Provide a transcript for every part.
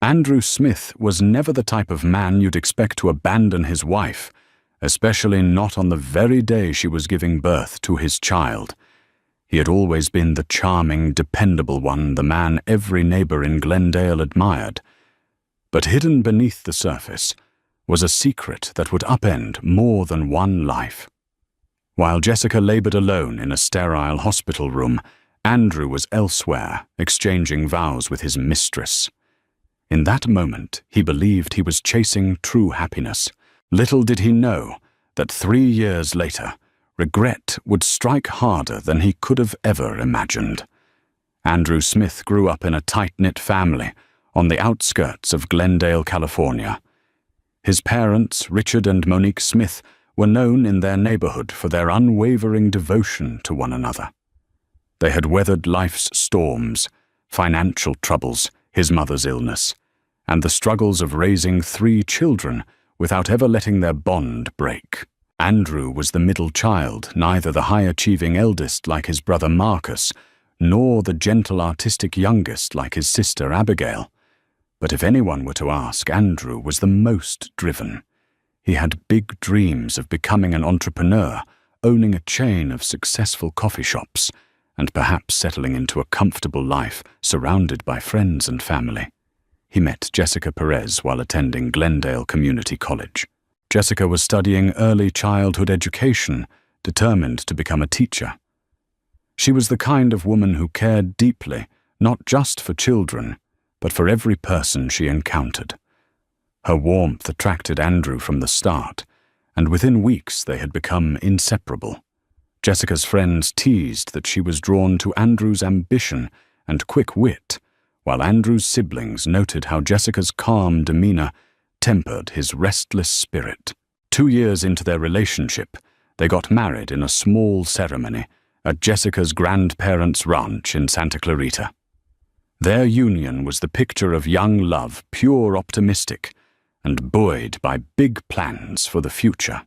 Andrew Smith was never the type of man you'd expect to abandon his wife, especially not on the very day she was giving birth to his child. He had always been the charming, dependable one, the man every neighbor in Glendale admired. But hidden beneath the surface was a secret that would upend more than one life. While Jessica labored alone in a sterile hospital room, Andrew was elsewhere, exchanging vows with his mistress. In that moment, he believed he was chasing true happiness. Little did he know that 3 years later, regret would strike harder than he could have ever imagined. Andrew Smith grew up in a tight-knit family on the outskirts of Glendale, California. His parents, Richard and Monique Smith, were known in their neighborhood for their unwavering devotion to one another. They had weathered life's storms, financial troubles, his mother's illness, and the struggles of raising 3 children without ever letting their bond break. Andrew was the middle child, neither the high-achieving eldest like his brother Marcus, nor the gentle artistic youngest like his sister Abigail. But if anyone were to ask, Andrew was the most driven. He had big dreams of becoming an entrepreneur, owning a chain of successful coffee shops, and perhaps settling into a comfortable life surrounded by friends and family. He met Jessica Perez while attending Glendale Community College. Jessica was studying early childhood education, determined to become a teacher. She was the kind of woman who cared deeply, not just for children, but for every person she encountered. Her warmth attracted Andrew from the start, and within weeks they had become inseparable. Jessica's friends teased that she was drawn to Andrew's ambition and quick wit, while Andrew's siblings noted how Jessica's calm demeanor tempered his restless spirit. 2 years into their relationship, they got married in a small ceremony at Jessica's grandparents' ranch in Santa Clarita. Their union was the picture of young love, pure optimistic, and buoyed by big plans for the future.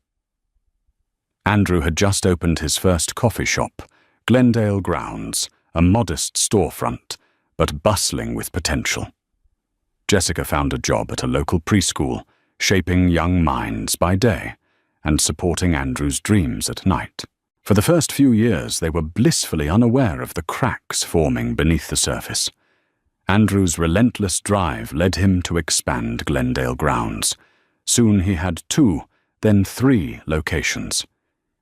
Andrew had just opened his first coffee shop, Glendale Grounds, a modest storefront, but bustling with potential. Jessica found a job at a local preschool, shaping young minds by day and supporting Andrew's dreams at night. For the first few years, they were blissfully unaware of the cracks forming beneath the surface. Andrew's relentless drive led him to expand Glendale Grounds. Soon he had 2, then 3 locations.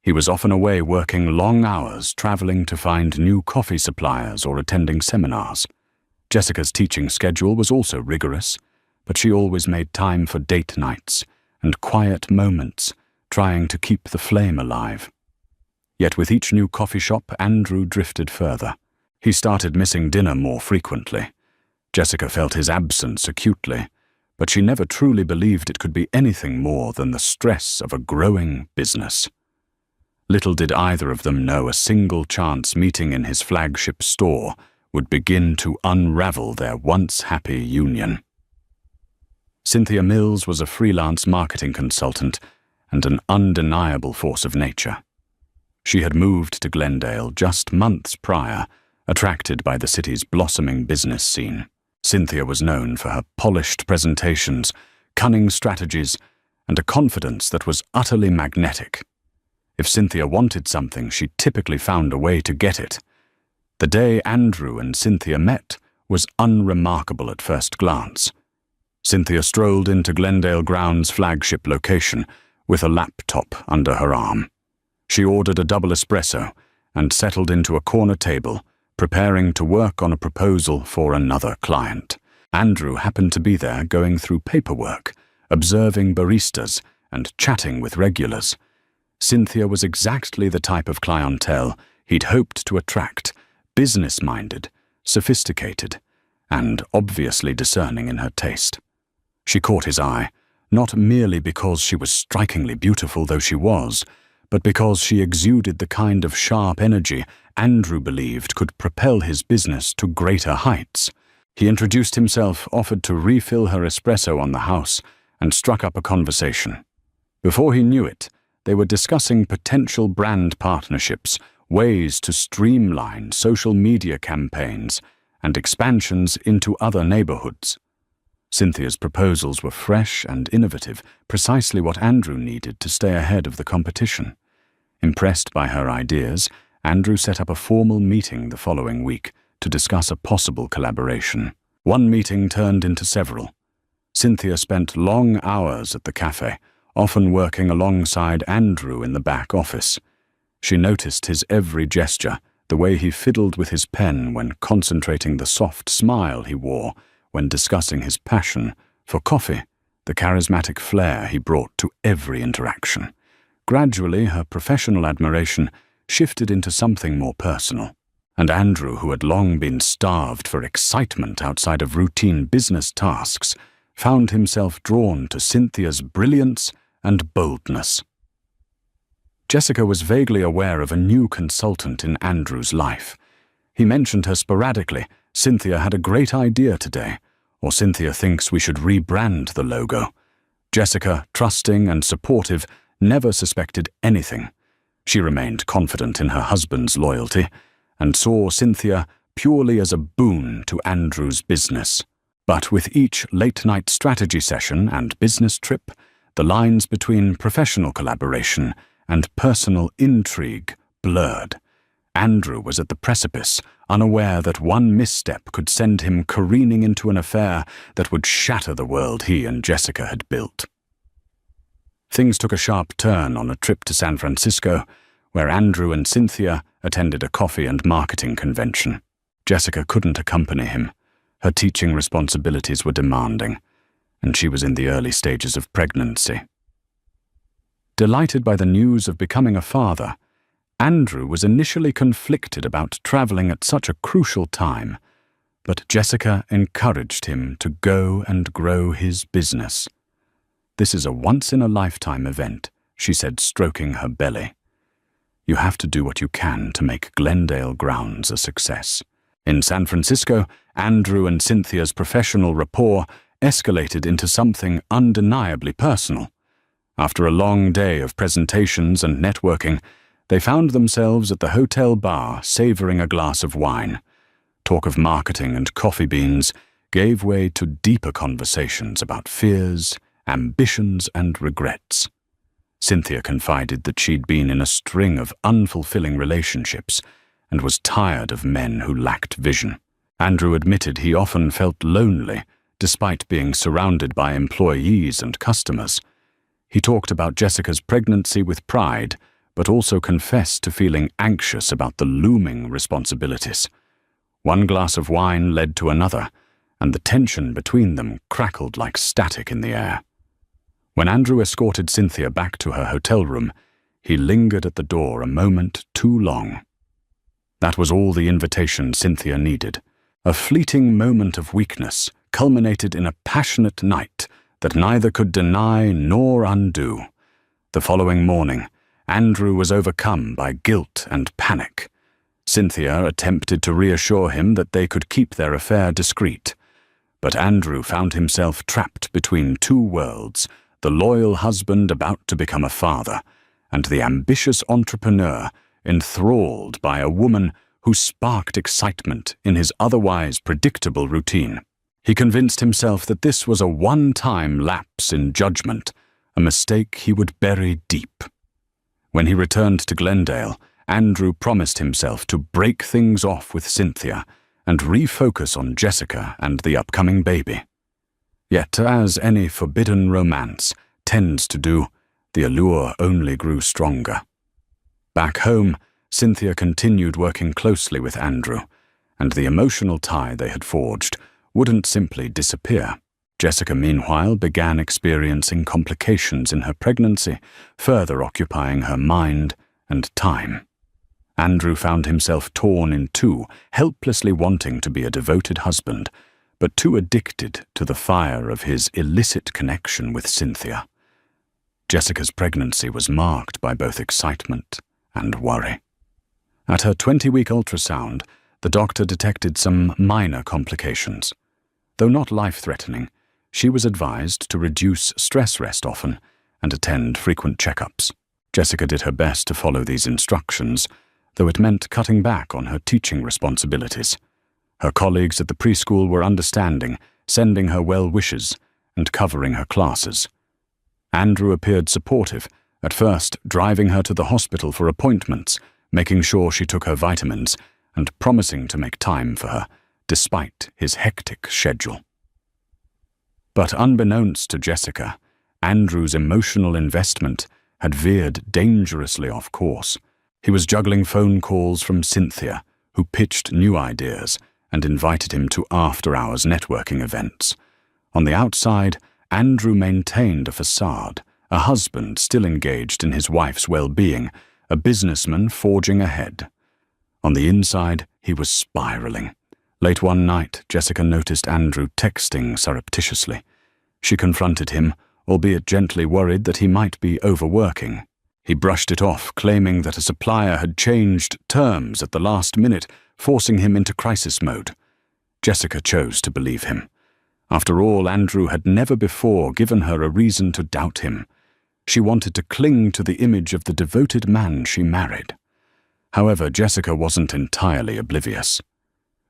He was often away working long hours, traveling to find new coffee suppliers or attending seminars. Jessica's teaching schedule was also rigorous, but she always made time for date nights and quiet moments, trying to keep the flame alive. Yet with each new coffee shop, Andrew drifted further. He started missing dinner more frequently. Jessica felt his absence acutely, but she never truly believed it could be anything more than the stress of a growing business. Little did either of them know a single chance meeting in his flagship store would begin to unravel their once happy union. Cynthia Mills was a freelance marketing consultant and an undeniable force of nature. She had moved to Glendale just months prior, attracted by the city's blossoming business scene. Cynthia was known for her polished presentations, cunning strategies, and a confidence that was utterly magnetic. If Cynthia wanted something, she typically found a way to get it. The day Andrew and Cynthia met was unremarkable at first glance. Cynthia strolled into Glendale Grounds' flagship location with a laptop under her arm. She ordered a double espresso and settled into a corner table, preparing to work on a proposal for another client. Andrew happened to be there going through paperwork, observing baristas, and chatting with regulars. Cynthia was exactly the type of clientele he'd hoped to attract, business-minded, sophisticated, and obviously discerning in her taste. She caught his eye, not merely because she was strikingly beautiful, though she was, but because she exuded the kind of sharp energy Andrew believed could propel his business to greater heights. He introduced himself, offered to refill her espresso on the house, and struck up a conversation. Before he knew it, they were discussing potential brand partnerships, ways to streamline social media campaigns, and expansions into other neighborhoods. Cynthia's proposals were fresh and innovative, precisely what Andrew needed to stay ahead of the competition. Impressed by her ideas, Andrew set up a formal meeting the following week to discuss a possible collaboration. One meeting turned into several. Cynthia spent long hours at the cafe, often working alongside Andrew in the back office. She noticed his every gesture, the way he fiddled with his pen when concentrating, the soft smile he wore when discussing his passion for coffee, the charismatic flair he brought to every interaction. Gradually, her professional admiration shifted into something more personal, and Andrew, who had long been starved for excitement outside of routine business tasks, found himself drawn to Cynthia's brilliance and boldness. Jessica was vaguely aware of a new consultant in Andrew's life. He mentioned her sporadically. Cynthia had a great idea today, or Cynthia thinks we should rebrand the logo. Jessica, trusting and supportive, never suspected anything. She remained confident in her husband's loyalty and saw Cynthia purely as a boon to Andrew's business. But with each late-night strategy session and business trip, the lines between professional collaboration and personal intrigue blurred. Andrew was at the precipice, unaware that one misstep could send him careening into an affair that would shatter the world he and Jessica had built. Things took a sharp turn on a trip to San Francisco, where Andrew and Cynthia attended a coffee and marketing convention. Jessica couldn't accompany him. Her teaching responsibilities were demanding, and she was in the early stages of pregnancy. Delighted by the news of becoming a father, Andrew was initially conflicted about traveling at such a crucial time, but Jessica encouraged him to go and grow his business. "This is a once-in-a-lifetime event," she said, stroking her belly. "You have to do what you can to make Glendale Grounds a success." In San Francisco, Andrew and Cynthia's professional rapport escalated into something undeniably personal. After a long day of presentations and networking, they found themselves at the hotel bar savoring a glass of wine. Talk of marketing and coffee beans gave way to deeper conversations about fears, ambitions, and regrets. Cynthia confided that she'd been in a string of unfulfilling relationships and was tired of men who lacked vision. Andrew admitted he often felt lonely, despite being surrounded by employees and customers. He talked about Jessica's pregnancy with pride, but also confessed to feeling anxious about the looming responsibilities. One glass of wine led to another, and the tension between them crackled like static in the air. When Andrew escorted Cynthia back to her hotel room, he lingered at the door a moment too long. That was all the invitation Cynthia needed. A fleeting moment of weakness culminated in a passionate night that neither could deny nor undo. The following morning, Andrew was overcome by guilt and panic. Cynthia attempted to reassure him that they could keep their affair discreet. But Andrew found himself trapped between two worlds, the loyal husband about to become a father, and the ambitious entrepreneur enthralled by a woman who sparked excitement in his otherwise predictable routine. He convinced himself that this was a one-time lapse in judgment, a mistake he would bury deep. When he returned to Glendale, Andrew promised himself to break things off with Cynthia and refocus on Jessica and the upcoming baby. Yet, as any forbidden romance tends to do, the allure only grew stronger. Back home, Cynthia continued working closely with Andrew, and the emotional tie they had forged wouldn't simply disappear. Jessica, meanwhile, began experiencing complications in her pregnancy, further occupying her mind and time. Andrew found himself torn in two, helplessly wanting to be a devoted husband, but too addicted to the fire of his illicit connection with Cynthia. Jessica's pregnancy was marked by both excitement and worry. At her 20-week ultrasound, the doctor detected some minor complications. Though not life-threatening, she was advised to reduce stress rest often and attend frequent checkups. Jessica did her best to follow these instructions, though it meant cutting back on her teaching responsibilities. Her colleagues at the preschool were understanding, sending her well wishes and covering her classes. Andrew appeared supportive, at first driving her to the hospital for appointments, making sure she took her vitamins, and promising to make time for her, despite his hectic schedule. But unbeknownst to Jessica, Andrew's emotional investment had veered dangerously off course. He was juggling phone calls from Cynthia, who pitched new ideas and invited him to after-hours networking events. On the outside, Andrew maintained a facade, a husband still engaged in his wife's well-being, a businessman forging ahead. On the inside, he was spiraling. Late one night, Jessica noticed Andrew texting surreptitiously. She confronted him, albeit gently worried that he might be overworking. He brushed it off, claiming that a supplier had changed terms at the last minute, forcing him into crisis mode. Jessica chose to believe him. After all, Andrew had never before given her a reason to doubt him. She wanted to cling to the image of the devoted man she married. However, Jessica wasn't entirely oblivious.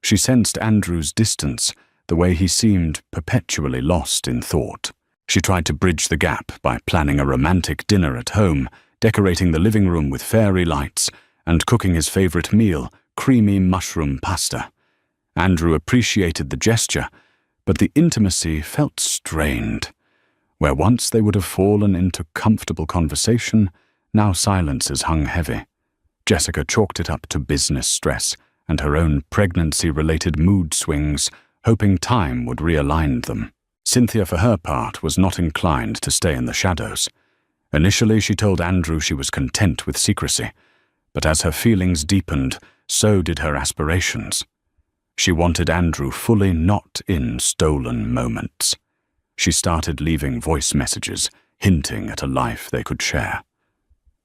She sensed Andrew's distance, the way he seemed perpetually lost in thought. She tried to bridge the gap by planning a romantic dinner at home, decorating the living room with fairy lights, and cooking his favorite meal, creamy mushroom pasta. Andrew appreciated the gesture, but the intimacy felt strained. Where once they would have fallen into comfortable conversation, now silences hung heavy. Jessica chalked it up to business stress and her own pregnancy-related mood swings, hoping time would realign them. Cynthia, for her part, was not inclined to stay in the shadows. Initially, she told Andrew she was content with secrecy, but as her feelings deepened, so did her aspirations. She wanted Andrew fully not in stolen moments. She started leaving voice messages, hinting at a life they could share.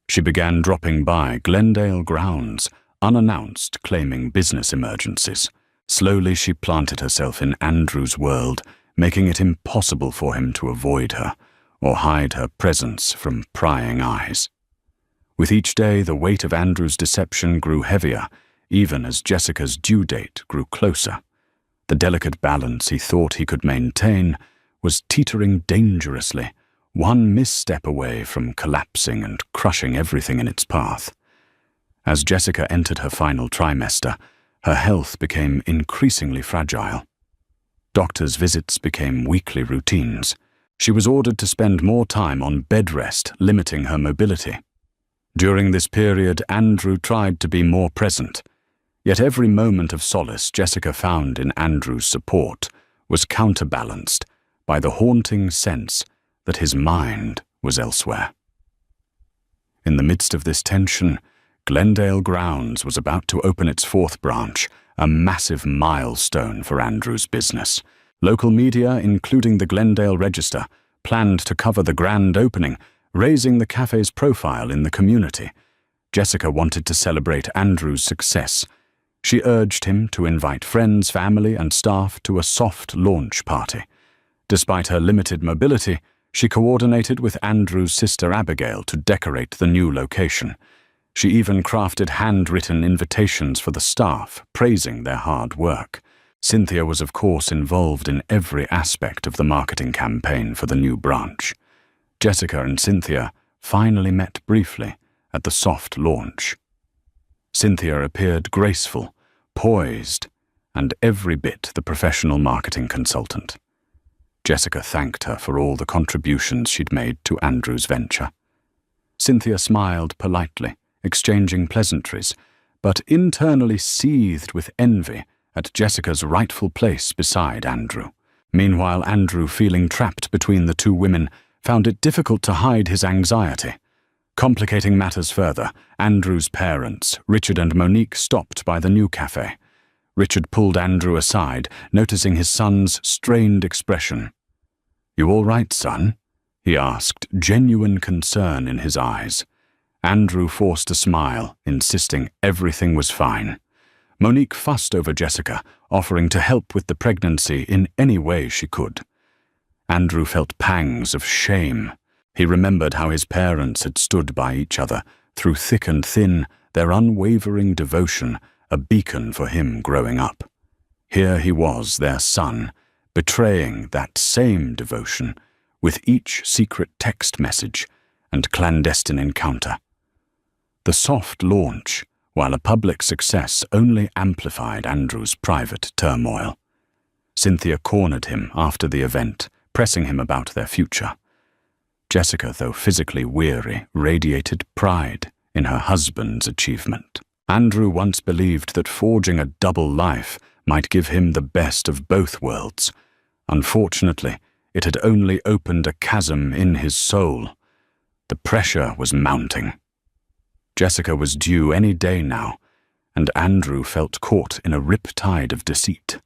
She began dropping by Glendale grounds, unannounced, claiming business emergencies. Slowly she planted herself in Andrew's world, making it impossible for him to avoid her or hide her presence from prying eyes. With each day, the weight of Andrew's deception grew heavier, even as Jessica's due date grew closer. The delicate balance he thought he could maintain was teetering dangerously, one misstep away from collapsing and crushing everything in its path. As Jessica entered her final trimester, her health became increasingly fragile. Doctors' visits became weekly routines. She was ordered to spend more time on bed rest, limiting her mobility. During this period, Andrew tried to be more present, yet every moment of solace Jessica found in Andrew's support was counterbalanced by the haunting sense that his mind was elsewhere. In the midst of this tension, Glendale Grounds was about to open its fourth branch, a massive milestone for Andrew's business. Local media, including the Glendale Register, planned to cover the grand opening, raising the cafe's profile in the community. Jessica wanted to celebrate Andrew's success. She urged him to invite friends, family, and staff to a soft launch party. Despite her limited mobility, she coordinated with Andrew's sister Abigail to decorate the new location. She even crafted handwritten invitations for the staff, praising their hard work. Cynthia was of course involved in every aspect of the marketing campaign for the new branch. Jessica and Cynthia finally met briefly at the soft launch. Cynthia appeared graceful, poised, and every bit the professional marketing consultant. Jessica thanked her for all the contributions she'd made to Andrew's venture. Cynthia smiled politely, exchanging pleasantries, but internally seethed with envy at Jessica's rightful place beside Andrew. Meanwhile, Andrew, feeling trapped between the two women, found it difficult to hide his anxiety. Complicating matters further, Andrew's parents, Richard and Monique, stopped by the new cafe. Richard pulled Andrew aside, noticing his son's strained expression. "You all right, son?" he asked, genuine concern in his eyes. Andrew forced a smile, insisting everything was fine. Monique fussed over Jessica, offering to help with the pregnancy in any way she could. Andrew felt pangs of shame. He remembered how his parents had stood by each other, through thick and thin, their unwavering devotion, a beacon for him growing up. Here he was, their son, betraying that same devotion with each secret text message and clandestine encounter. The soft launch, while a public success, only amplified Andrew's private turmoil. Cynthia cornered him after the event, pressing him about their future. Jessica, though physically weary, radiated pride in her husband's achievement. Andrew once believed that forging a double life might give him the best of both worlds. Unfortunately, it had only opened a chasm in his soul. The pressure was mounting. Jessica was due any day now, and Andrew felt caught in a riptide of deceit.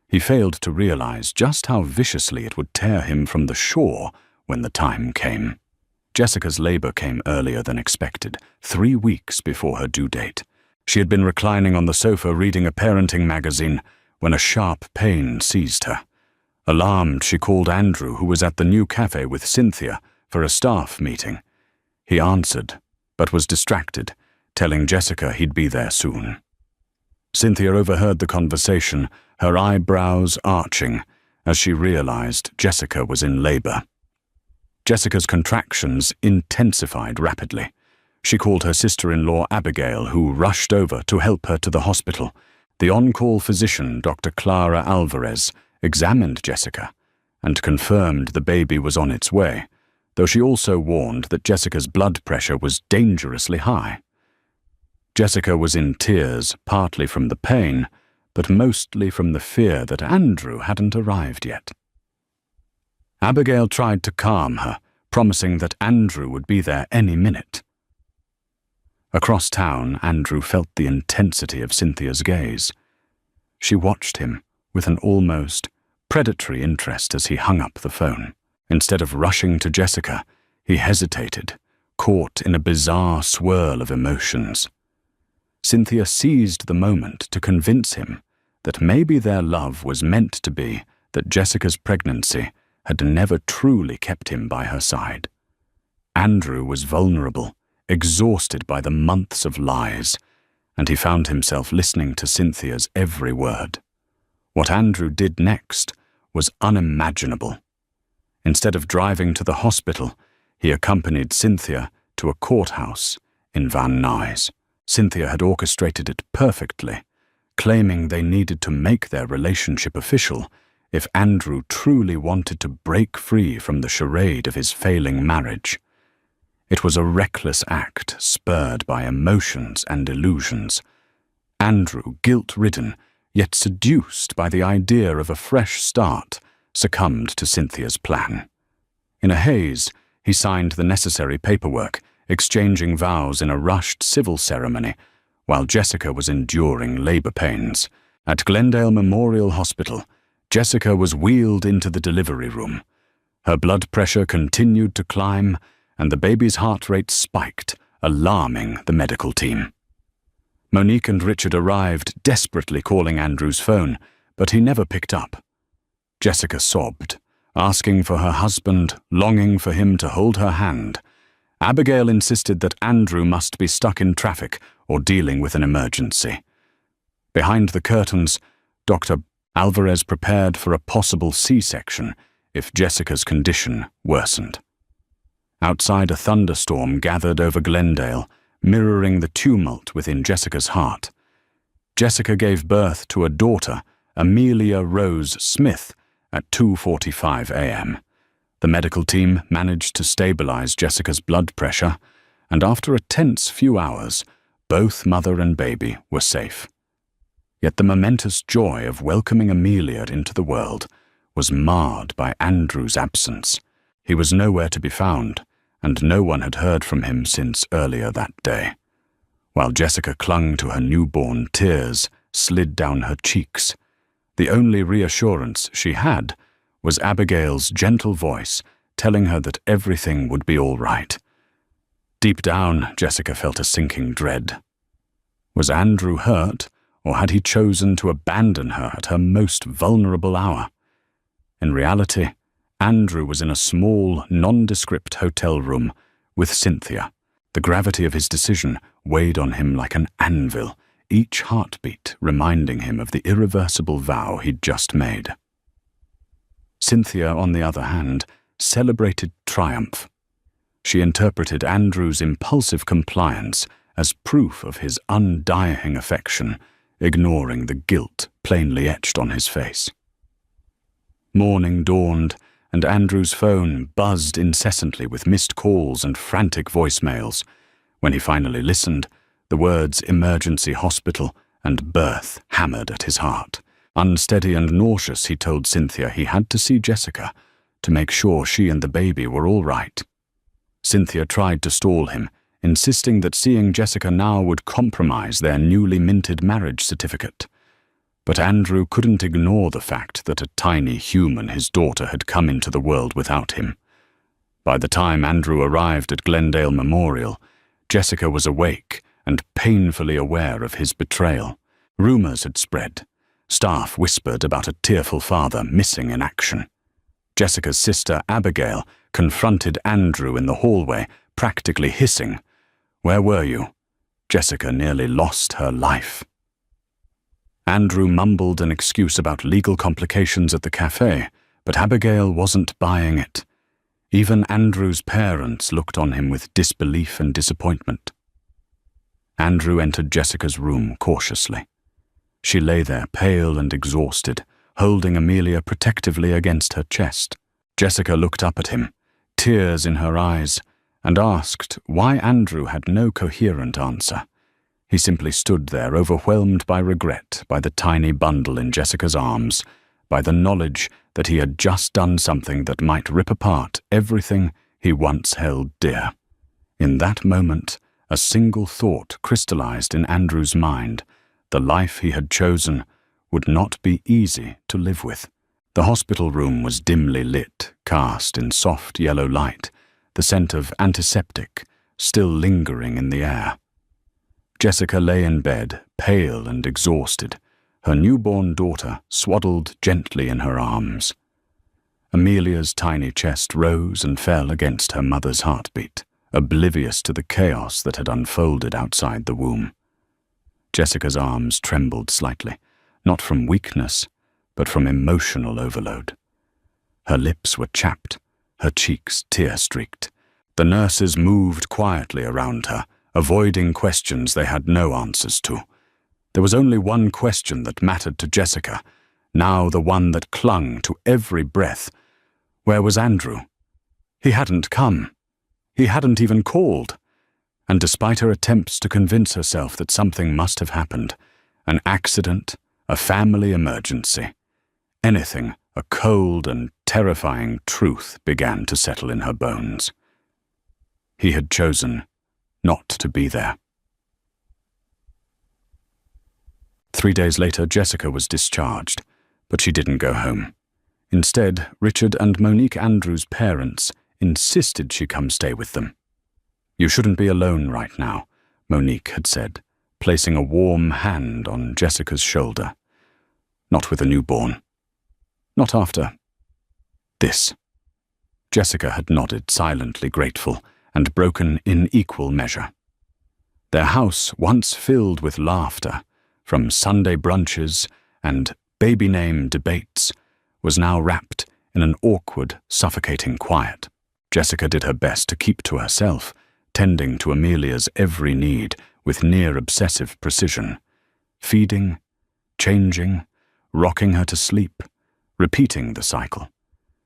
He failed to realize just how viciously it would tear him from the shore when the time came. Jessica's labor came earlier than expected, 3 weeks before her due date. She had been reclining on the sofa reading a parenting magazine when a sharp pain seized her. Alarmed, she called Andrew, who was at the new cafe with Cynthia, for a staff meeting. He answered, but was distracted, telling Jessica he'd be there soon. Cynthia overheard the conversation, her eyebrows arching, as she realized Jessica was in labor. Jessica's contractions intensified rapidly. She called her sister-in-law Abigail, who rushed over to help her to the hospital. The on-call physician, Dr. Clara Alvarez, examined Jessica and confirmed the baby was on its way, though she also warned that Jessica's blood pressure was dangerously high. Jessica was in tears, partly from the pain, but mostly from the fear that Andrew hadn't arrived yet. Abigail tried to calm her, promising that Andrew would be there any minute. Across town, Andrew felt the intensity of Cynthia's gaze. She watched him with an almost predatory interest as he hung up the phone. Instead of rushing to Jessica, he hesitated, caught in a bizarre swirl of emotions. Cynthia seized the moment to convince him that maybe their love was meant to be that Jessica's pregnancy had never truly kept him by her side. Andrew was vulnerable, exhausted by the months of lies, and he found himself listening to Cynthia's every word. What Andrew did next was unimaginable. Instead of driving to the hospital, he accompanied Cynthia to a courthouse in Van Nuys. Cynthia had orchestrated it perfectly, claiming they needed to make their relationship official if Andrew truly wanted to break free from the charade of his failing marriage. It was a reckless act spurred by emotions and illusions. Andrew, guilt-ridden, yet seduced by the idea of a fresh start, succumbed to Cynthia's plan. In a haze, he signed the necessary paperwork, exchanging vows in a rushed civil ceremony, while Jessica was enduring labor pains. At Glendale Memorial Hospital, Jessica was wheeled into the delivery room. Her blood pressure continued to climb, and the baby's heart rate spiked, alarming the medical team. Monique and Richard arrived, desperately calling Andrew's phone, but he never picked up. Jessica sobbed, asking for her husband, longing for him to hold her hand. Abigail insisted that Andrew must be stuck in traffic or dealing with an emergency. Behind the curtains, Dr. Alvarez prepared for a possible C-section if Jessica's condition worsened. Outside, a thunderstorm gathered over Glendale, mirroring the tumult within Jessica's heart. Jessica gave birth to a daughter, Amelia Rose Smith, at 2:45 a.m. The medical team managed to stabilize Jessica's blood pressure, and after a tense few hours, both mother and baby were safe. Yet the momentous joy of welcoming Amelia into the world was marred by Andrew's absence. He was nowhere to be found, and no one had heard from him since earlier that day. While Jessica clung to her newborn, tears slid down her cheeks. The only reassurance she had was Abigail's gentle voice telling her that everything would be all right. Deep down, Jessica felt a sinking dread. Was Andrew hurt, or had he chosen to abandon her at her most vulnerable hour? In reality, Andrew was in a small, nondescript hotel room with Cynthia. The gravity of his decision weighed on him like an anvil, each heartbeat reminding him of the irreversible vow he'd just made. Cynthia, on the other hand, celebrated triumph. She interpreted Andrew's impulsive compliance as proof of his undying affection, ignoring the guilt plainly etched on his face. Morning dawned, and Andrew's phone buzzed incessantly with missed calls and frantic voicemails. When he finally listened, the words "emergency hospital" and "birth" hammered at his heart. Unsteady and nauseous, he told Cynthia he had to see Jessica to make sure she and the baby were all right. Cynthia tried to stall him, insisting that seeing Jessica now would compromise their newly minted marriage certificate. But Andrew couldn't ignore the fact that a tiny human, his daughter, had come into the world without him. By the time Andrew arrived at Glendale Memorial, Jessica was awake and painfully aware of his betrayal. Rumors had spread. Staff whispered about a tearful father missing in action. Jessica's sister, Abigail, confronted Andrew in the hallway, practically hissing, "Where were you?" Jessica nearly lost her life. Andrew mumbled an excuse about legal complications at the cafe, but Abigail wasn't buying it. Even Andrew's parents looked on him with disbelief and disappointment. Andrew entered Jessica's room cautiously. She lay there pale and exhausted, holding Amelia protectively against her chest. Jessica looked up at him, tears in her eyes, and asked why Andrew had no coherent answer. He simply stood there, overwhelmed by regret, by the tiny bundle in Jessica's arms, by the knowledge that he had just done something that might rip apart everything he once held dear. In that moment, a single thought crystallized in Andrew's mind: the life he had chosen would not be easy to live with. The hospital room was dimly lit, cast in soft yellow light, the scent of antiseptic still lingering in the air. Jessica lay in bed, pale and exhausted, her newborn daughter swaddled gently in her arms. Amelia's tiny chest rose and fell against her mother's heartbeat, oblivious to the chaos that had unfolded outside the womb. Jessica's arms trembled slightly, not from weakness, but from emotional overload. Her lips were chapped, her cheeks tear-streaked. The nurses moved quietly around her, avoiding questions they had no answers to. There was only one question that mattered to Jessica, now the one that clung to every breath. Where was Andrew? He hadn't come. He hadn't even called. And despite her attempts to convince herself that something must have happened, an accident, a family emergency, anything, a cold and terrifying truth began to settle in her bones. He had chosen not to be there. 3 days later, Jessica was discharged, but she didn't go home. Instead, Richard and Monique Andrews' parents insisted she come stay with them. "You shouldn't be alone right now," Monique had said, placing a warm hand on Jessica's shoulder. "Not with a newborn. Not after this." Jessica had nodded, silently grateful, and broken in equal measure. Their house, once filled with laughter, from Sunday brunches and baby name debates, was now wrapped in an awkward, suffocating quiet. Jessica did her best to keep to herself, tending to Amelia's every need with near-obsessive precision, feeding, changing, rocking her to sleep, repeating the cycle.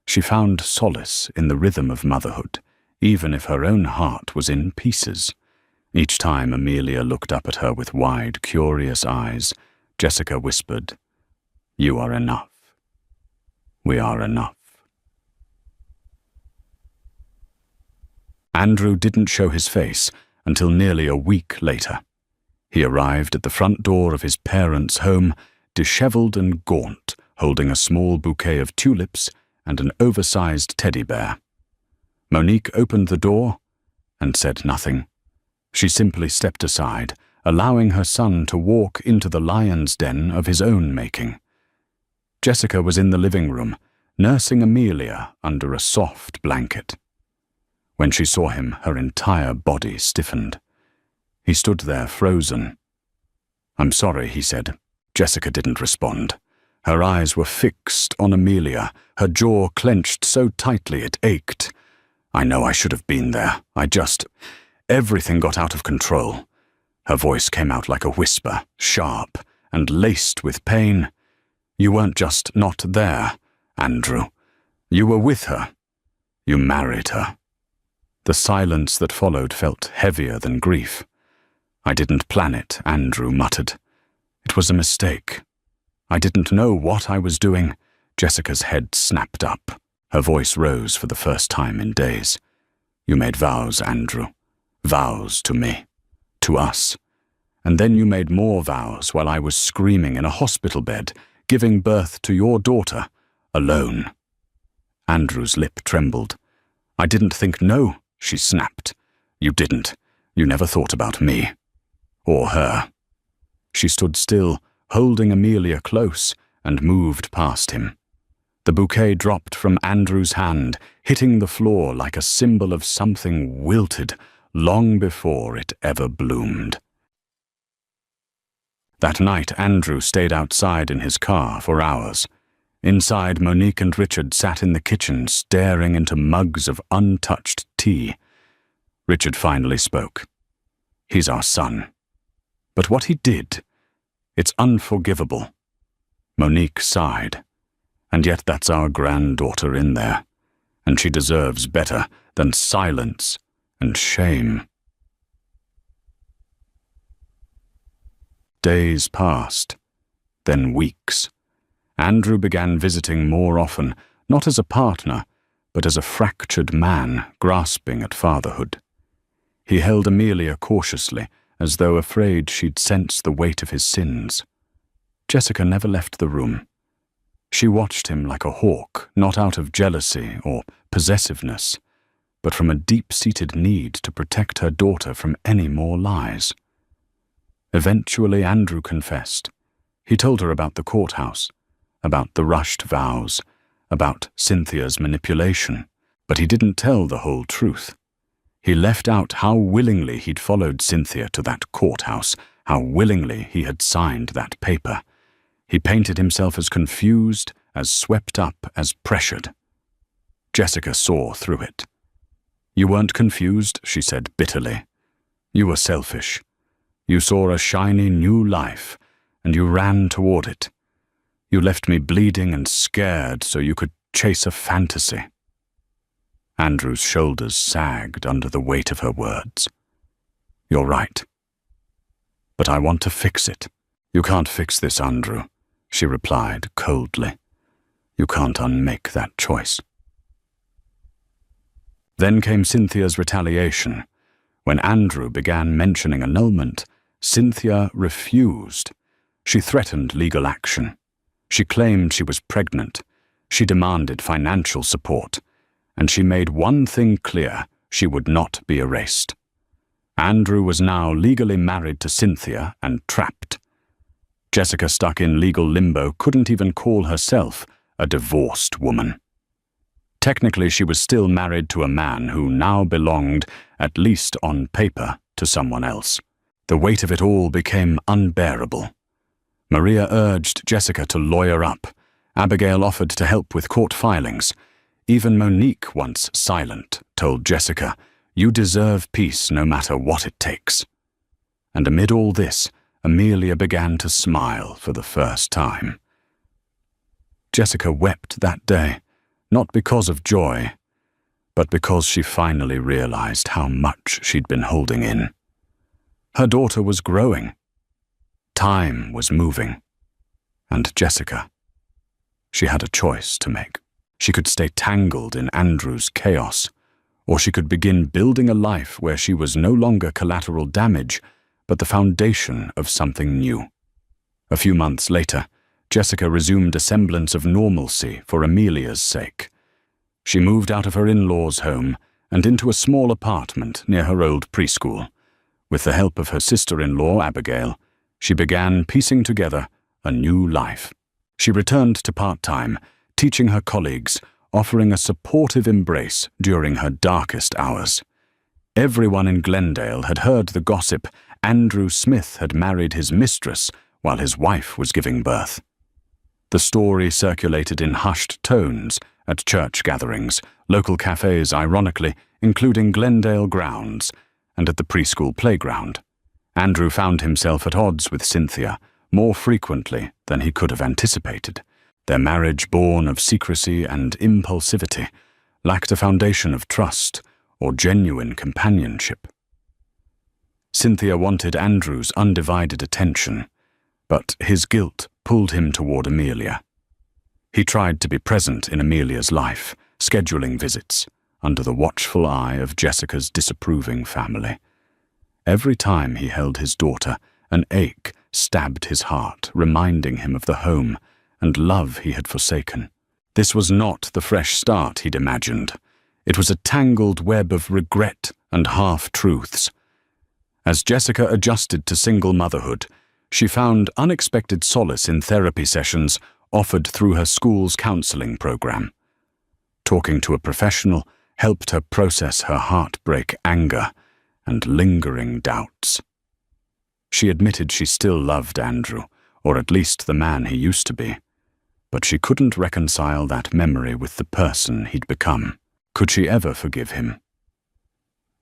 She found solace in the rhythm of motherhood, even if her own heart was in pieces. Each time Amelia looked up at her with wide, curious eyes, Jessica whispered, "You are enough. We are enough." Andrew didn't show his face until nearly a week later. He arrived at the front door of his parents' home, disheveled and gaunt, holding a small bouquet of tulips and an oversized teddy bear. Monique opened the door and said nothing. She simply stepped aside, allowing her son to walk into the lion's den of his own making. Jessica was in the living room, nursing Amelia under a soft blanket. When she saw him, her entire body stiffened. He stood there frozen. "I'm sorry," he said. Jessica didn't respond. Her eyes were fixed on Amelia, her jaw clenched so tightly it ached. I know I should have been there. Everything got out of control. Her voice came out like a whisper, sharp and laced with pain. You weren't just not there, Andrew. You were with her. You married her. The silence that followed felt heavier than grief. I didn't plan it, Andrew muttered. It was a mistake. I didn't know what I was doing. Jessica's head snapped up. Her voice rose for the first time in days. You made vows, Andrew. Vows to me. To us. And then you made more vows while I was screaming in a hospital bed, giving birth to your daughter, alone. Andrew's lip trembled. I didn't think no, she snapped. You didn't. You never thought about me. Or her. She stood still, holding Amelia close, and moved past him. The bouquet dropped from Andrew's hand, hitting the floor like a symbol of something wilted long before it ever bloomed. That night, Andrew stayed outside in his car for hours. Inside, Monique and Richard sat in the kitchen staring into mugs of untouched tea. Richard finally spoke. He's our son. But what he did, it's unforgivable. Monique sighed. And yet that's our granddaughter in there, and she deserves better than silence and shame. Days passed, then weeks. Andrew began visiting more often, not as a partner, but as a fractured man grasping at fatherhood. He held Amelia cautiously, as though afraid she'd sense the weight of his sins. Jessica never left the room. She watched him like a hawk, not out of jealousy or possessiveness, but from a deep-seated need to protect her daughter from any more lies. Eventually, Andrew confessed. He told her about the courthouse, about the rushed vows, about Cynthia's manipulation, but he didn't tell the whole truth. He left out how willingly he'd followed Cynthia to that courthouse, how willingly he had signed that paper. He painted himself as confused, as swept up, as pressured. Jessica saw through it. You weren't confused, she said bitterly. You were selfish. You saw a shiny new life, and you ran toward it. You left me bleeding and scared so you could chase a fantasy. Andrew's shoulders sagged under the weight of her words. You're right. But I want to fix it. You can't fix this, Andrew, she replied coldly. You can't unmake that choice. Then came Cynthia's retaliation. When Andrew began mentioning annulment, Cynthia refused. She threatened legal action. She claimed she was pregnant. She demanded financial support. And she made one thing clear: she would not be erased. Andrew was now legally married to Cynthia and trapped. Jessica, stuck in legal limbo, couldn't even call herself a divorced woman. Technically, she was still married to a man who now belonged, at least on paper, to someone else. The weight of it all became unbearable. Maria urged Jessica to lawyer up. Abigail offered to help with court filings. Even Monique, once silent, told Jessica, "You deserve peace no matter what it takes." And amid all this, Amelia began to smile for the first time. Jessica wept that day, not because of joy, but because she finally realized how much she'd been holding in. Her daughter was growing. Time was moving. And Jessica, she had a choice to make. She could stay tangled in Andrew's chaos, or she could begin building a life where she was no longer collateral damage, but the foundation of something new. A few months later, Jessica resumed a semblance of normalcy for Amelia's sake. She moved out of her in-laws' home and into a small apartment near her old preschool. With the help of her sister-in-law, Abigail, she began piecing together a new life. She returned to part-time, teaching her colleagues, offering a supportive embrace during her darkest hours. Everyone in Glendale had heard the gossip Andrew Smith had married his mistress while his wife was giving birth. The story circulated in hushed tones at church gatherings, local cafes ironically, including Glendale grounds, and at the preschool playground. Andrew found himself at odds with Cynthia more frequently than he could have anticipated. Their marriage, born of secrecy and impulsivity, lacked a foundation of trust or genuine companionship. Cynthia wanted Andrew's undivided attention, but his guilt pulled him toward Amelia. He tried to be present in Amelia's life, scheduling visits, under the watchful eye of Jessica's disapproving family. Every time he held his daughter, an ache stabbed his heart, reminding him of the home and love he had forsaken. This was not the fresh start he'd imagined. It was a tangled web of regret and half-truths. As Jessica adjusted to single motherhood, she found unexpected solace in therapy sessions offered through her school's counseling program. Talking to a professional helped her process her heartbreak, anger, and lingering doubts. She admitted she still loved Andrew, or at least the man he used to be, but she couldn't reconcile that memory with the person he'd become. Could she ever forgive him?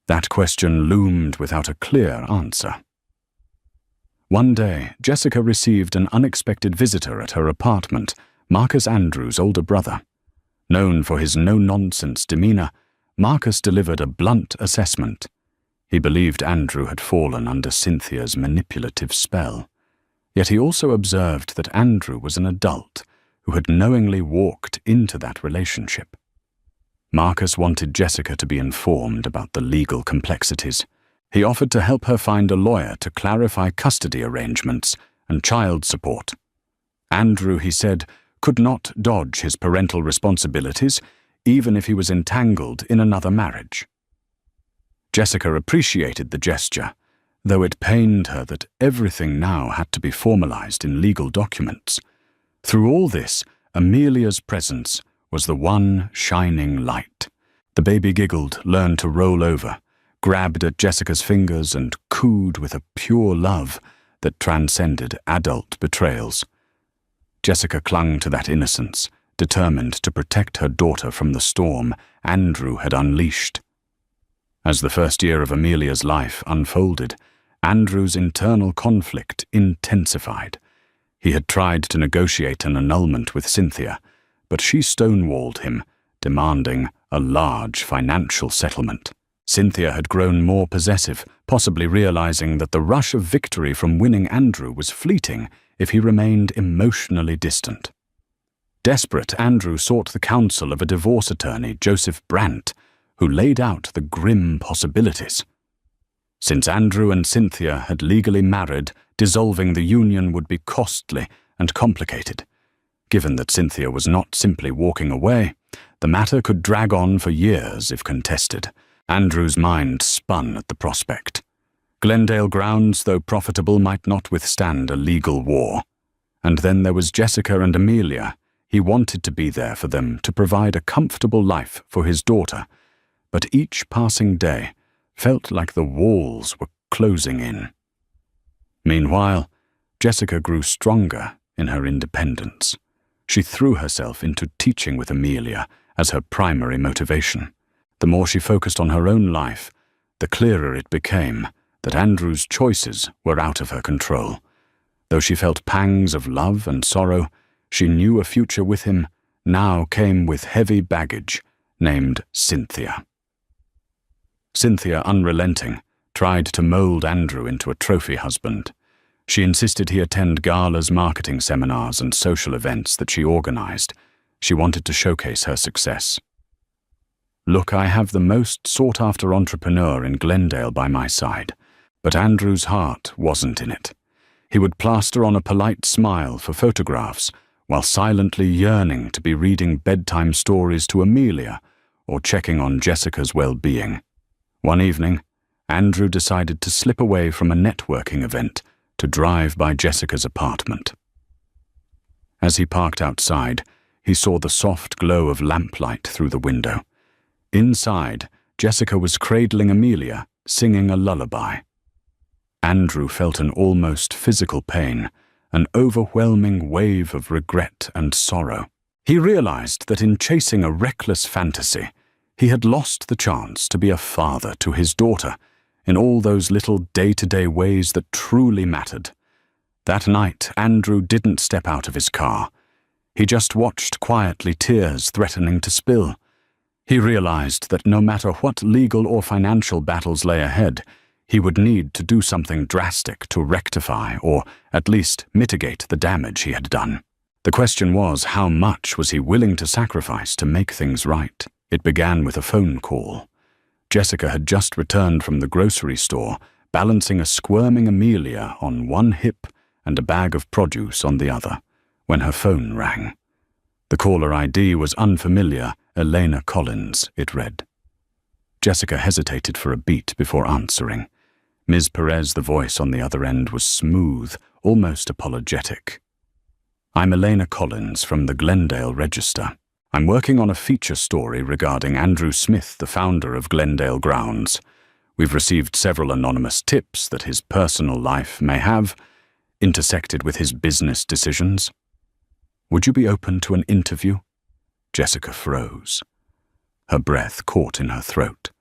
That question loomed without a clear answer. One day, Jessica received an unexpected visitor at her apartment, Marcus Andrews' older brother. Known for his no-nonsense demeanor, Marcus delivered a blunt assessment. He believed Andrew had fallen under Cynthia's manipulative spell. Yet he also observed that Andrew was an adult who had knowingly walked into that relationship. Marcus wanted Jessica to be informed about the legal complexities. He offered to help her find a lawyer to clarify custody arrangements and child support. Andrew, he said, could not dodge his parental responsibilities, even if he was entangled in another marriage. Jessica appreciated the gesture, though it pained her that everything now had to be formalized in legal documents. Through all this, Amelia's presence was the one shining light. The baby giggled, learned to roll over, grabbed at Jessica's fingers and cooed with a pure love that transcended adult betrayals. Jessica clung to that innocence, determined to protect her daughter from the storm Andrew had unleashed. As the first year of Amelia's life unfolded, Andrew's internal conflict intensified. He had tried to negotiate an annulment with Cynthia, but she stonewalled him, demanding a large financial settlement. Cynthia had grown more possessive, possibly realizing that the rush of victory from winning Andrew was fleeting if he remained emotionally distant. Desperate, Andrew sought the counsel of a divorce attorney, Joseph Brandt, who laid out the grim possibilities. Since Andrew and Cynthia had legally married, dissolving the union would be costly and complicated. Given that Cynthia was not simply walking away, the matter could drag on for years if contested. Andrew's mind spun at the prospect. Glendale grounds, though profitable, might not withstand a legal war. And then there was Jessica and Amelia. He wanted to be there for them, to provide a comfortable life for his daughter. But each passing day felt like the walls were closing in. Meanwhile, Jessica grew stronger in her independence. She threw herself into teaching with Amelia as her primary motivation. The more she focused on her own life, the clearer it became that Andrew's choices were out of her control. Though she felt pangs of love and sorrow, she knew a future with him now came with heavy baggage named Cynthia. Cynthia, unrelenting, tried to mold Andrew into a trophy husband. She insisted he attend galas, marketing seminars, and social events that she organized. She wanted to showcase her success. Look, I have the most sought-after entrepreneur in Glendale by my side, but Andrew's heart wasn't in it. He would plaster on a polite smile for photographs, while silently yearning to be reading bedtime stories to Amelia or checking on Jessica's well-being. One evening, Andrew decided to slip away from a networking event to drive by Jessica's apartment. As he parked outside, he saw the soft glow of lamplight through the window. Inside, Jessica was cradling Amelia, singing a lullaby. Andrew felt an almost physical pain, an overwhelming wave of regret and sorrow. He realized that in chasing a reckless fantasy, he had lost the chance to be a father to his daughter in all those little day-to-day ways that truly mattered. That night, Andrew didn't step out of his car. He just watched quietly, tears threatening to spill. He realized that no matter what legal or financial battles lay ahead, he would need to do something drastic to rectify or at least mitigate the damage he had done. The question was, how much was he willing to sacrifice to make things right? It began with a phone call. Jessica had just returned from the grocery store, balancing a squirming Amelia on one hip and a bag of produce on the other, when her phone rang. The caller ID was unfamiliar, Elena Collins, it read. Jessica hesitated for a beat before answering. Ms. Perez, the voice on the other end, was smooth, almost apologetic. I'm Elena Collins from the Glendale Register. I'm working on a feature story regarding Andrew Smith, the founder of Glendale Grounds. We've received several anonymous tips that his personal life may have intersected with his business decisions. Would you be open to an interview? Jessica froze. Her breath caught in her throat.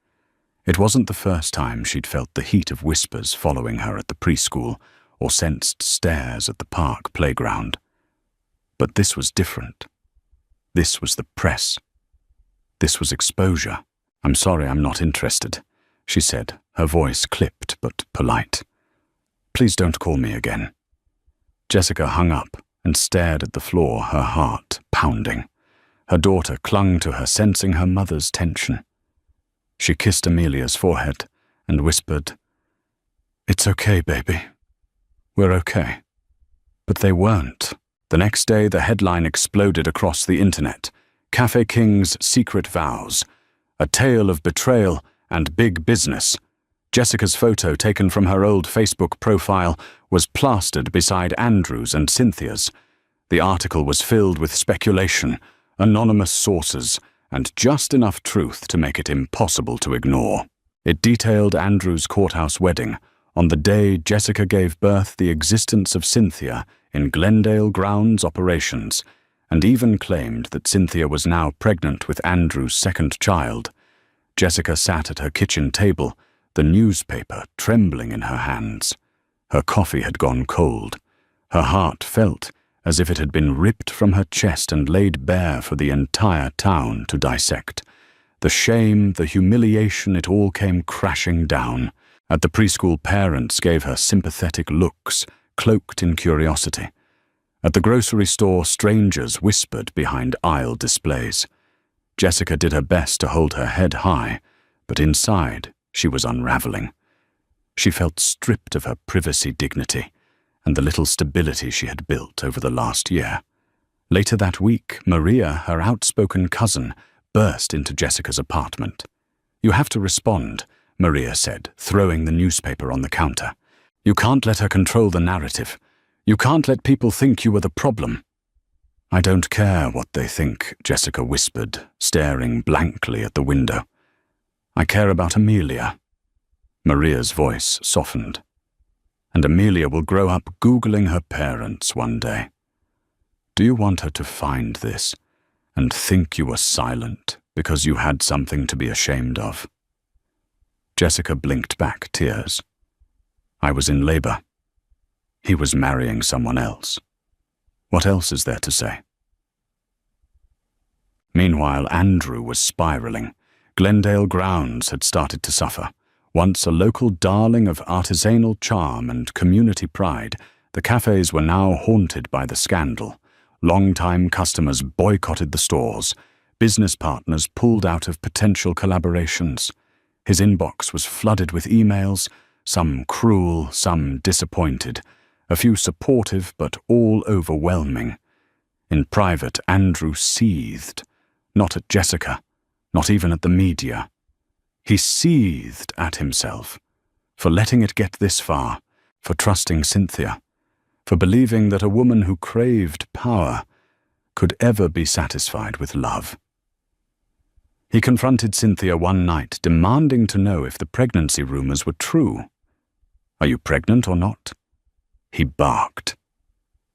It wasn't the first time she'd felt the heat of whispers following her at the preschool or sensed stares at the park playground. But this was different. This was the press. This was exposure. I'm sorry, I'm not interested, she said, her voice clipped but polite. Please don't call me again. Jessica hung up and stared at the floor, her heart pounding. Her daughter clung to her, sensing her mother's tension. She kissed Amelia's forehead and whispered, "It's okay, baby. We're okay." But they weren't. The next day, the headline exploded across the internet. Cafe King's secret vows. A tale of betrayal and big business. Jessica's photo, taken from her old Facebook profile, was plastered beside Andrew's and Cynthia's. The article was filled with speculation, anonymous sources, and just enough truth to make it impossible to ignore. It detailed Andrew's courthouse wedding, on the day Jessica gave birth, the existence of Cynthia in Glendale Grounds operations, and even claimed that Cynthia was now pregnant with Andrew's second child. Jessica sat at her kitchen table, the newspaper trembling in her hands. Her coffee had gone cold. Her heart felt as if it had been ripped from her chest and laid bare for the entire town to dissect. The shame, the humiliation, it all came crashing down. At the preschool, parents gave her sympathetic looks, cloaked in curiosity. At the grocery store, strangers whispered behind aisle displays. Jessica did her best to hold her head high, but inside she was unraveling. She felt stripped of her privacy dignity and the little stability she had built over the last year. Later that week, Maria, her outspoken cousin, burst into Jessica's apartment. "You have to respond," Maria said, throwing the newspaper on the counter. "You can't let her control the narrative. You can't let people think you were the problem." "I don't care what they think," Jessica whispered, staring blankly at the window. "I care about Amelia." Maria's voice softened. "And Amelia will grow up Googling her parents one day. Do you want her to find this and think you were silent because you had something to be ashamed of?" Jessica blinked back tears. "I was in labor. He was marrying someone else. What else is there to say?" Meanwhile, Andrew was spiraling. Glendale Grounds had started to suffer. Once a local darling of artisanal charm and community pride, the cafes were now haunted by the scandal. Long-time customers boycotted the stores. Business partners pulled out of potential collaborations. His inbox was flooded with emails, some cruel, some disappointed, a few supportive but all overwhelming. In private, Andrew seethed, not at Jessica, not even at the media. He seethed at himself for letting it get this far, for trusting Cynthia, for believing that a woman who craved power could ever be satisfied with love. He confronted Cynthia one night, demanding to know if the pregnancy rumors were true. "Are you pregnant or not?" He barked.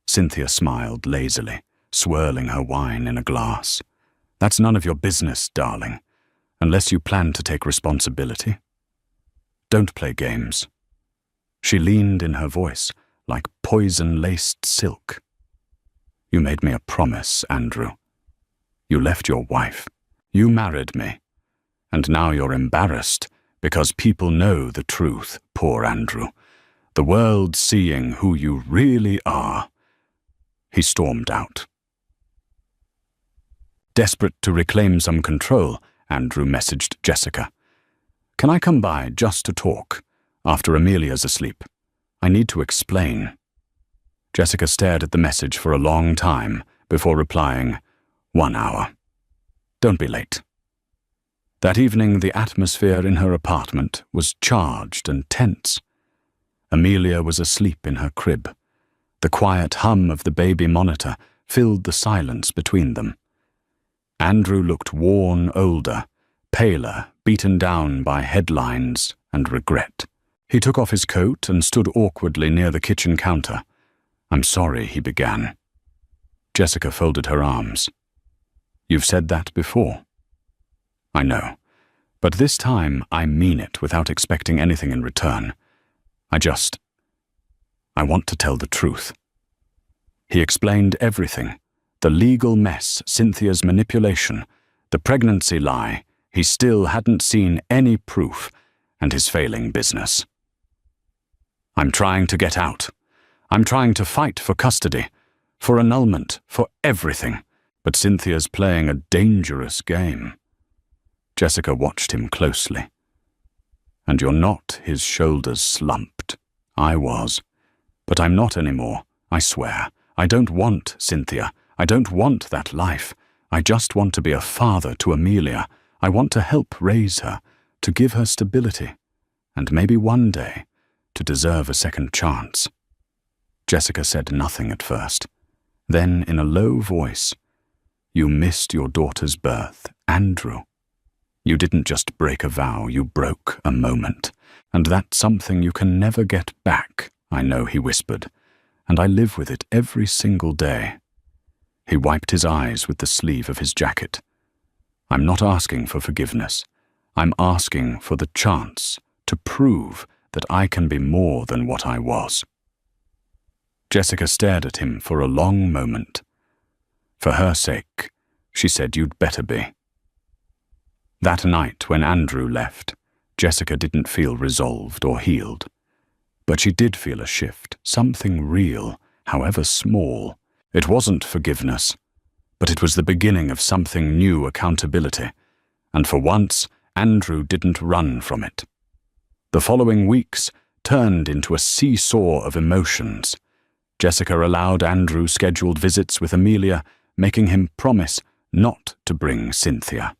Cynthia smiled lazily, swirling her wine in a glass. That's none of your business, darling, unless you plan to take responsibility. Don't play games. She leaned in her voice like poison-laced silk. You made me a promise, Andrew. You left your wife. You married me. And now you're embarrassed because people know the truth, poor Andrew. The world's seeing who you really are. He stormed out. Desperate to reclaim some control, Andrew messaged Jessica. Can I come by just to talk, after Amelia's asleep? I need to explain. Jessica stared at the message for a long time before replying, 1 hour. Don't be late. That evening, the atmosphere in her apartment was charged and tense. Amelia was asleep in her crib. The quiet hum of the baby monitor filled the silence between them. Andrew looked worn older, paler, beaten down by headlines and regret. He took off his coat and stood awkwardly near the kitchen counter. I'm sorry, he began. Jessica folded her arms. You've said that before. I know, but this time I mean it without expecting anything in return. I want to tell the truth. He explained everything, the legal mess, Cynthia's manipulation, the pregnancy lie. He still hadn't seen any proof, and his failing business. I'm trying to get out. I'm trying to fight for custody, for annulment, for everything, but Cynthia's playing a dangerous game. Jessica watched him closely. And you're not, his shoulders slumped. I was. But I'm not anymore, I swear. I don't want Cynthia. I don't want that life. I just want to be a father to Amelia. I want to help raise her, to give her stability, and maybe one day, to deserve a second chance. Jessica said nothing at first. Then, in a low voice, You missed your daughter's birth, Andrew. You didn't just break a vow, you broke a moment. And that's something you can never get back, I know, he whispered, and I live with it every single day. He wiped his eyes with the sleeve of his jacket. I'm not asking for forgiveness. I'm asking for the chance to prove that I can be more than what I was. Jessica stared at him for a long moment. For her sake, she said, you'd better be. That night when Andrew left, Jessica didn't feel resolved or healed. But she did feel a shift, something real, however small. It wasn't forgiveness, but it was the beginning of something new, accountability. And for once, Andrew didn't run from it. The following weeks turned into a seesaw of emotions. Jessica allowed Andrew scheduled visits with Amelia, making him promise not to bring Cynthia.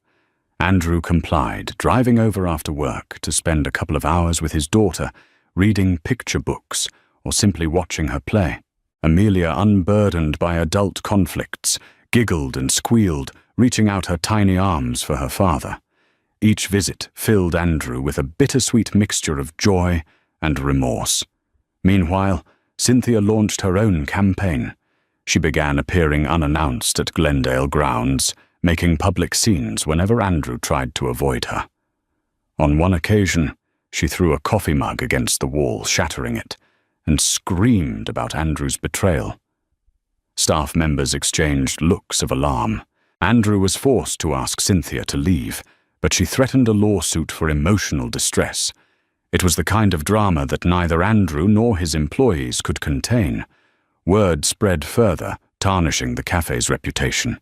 Andrew complied, driving over after work to spend a couple of hours with his daughter, reading picture books or simply watching her play. Amelia, unburdened by adult conflicts, giggled and squealed, reaching out her tiny arms for her father. Each visit filled Andrew with a bittersweet mixture of joy and remorse. Meanwhile, Cynthia launched her own campaign. She began appearing unannounced at Glendale grounds, making public scenes whenever Andrew tried to avoid her. On one occasion, she threw a coffee mug against the wall, shattering it, and screamed about Andrew's betrayal. Staff members exchanged looks of alarm. Andrew was forced to ask Cynthia to leave, but she threatened a lawsuit for emotional distress. It was the kind of drama that neither Andrew nor his employees could contain. Word spread further, tarnishing the cafe's reputation.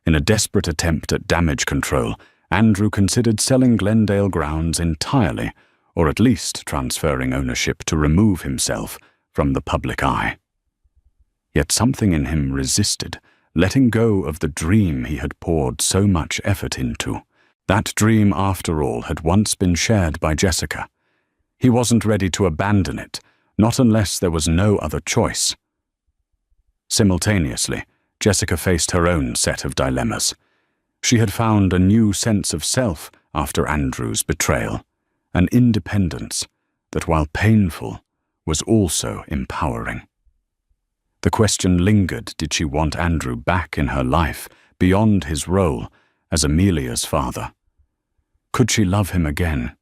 In a desperate attempt at damage control, Andrew considered selling Glendale grounds entirely, or at least transferring ownership to remove himself from the public eye. Yet something in him resisted, letting go of the dream he had poured so much effort into. That dream, after all, had once been shared by Jessica. He wasn't ready to abandon it, not unless there was no other choice. Simultaneously, Jessica faced her own set of dilemmas. She had found a new sense of self after Andrew's betrayal, an independence that, while painful, was also empowering. The question lingered, did she want Andrew back in her life, beyond his role as Amelia's father? Could she love him again?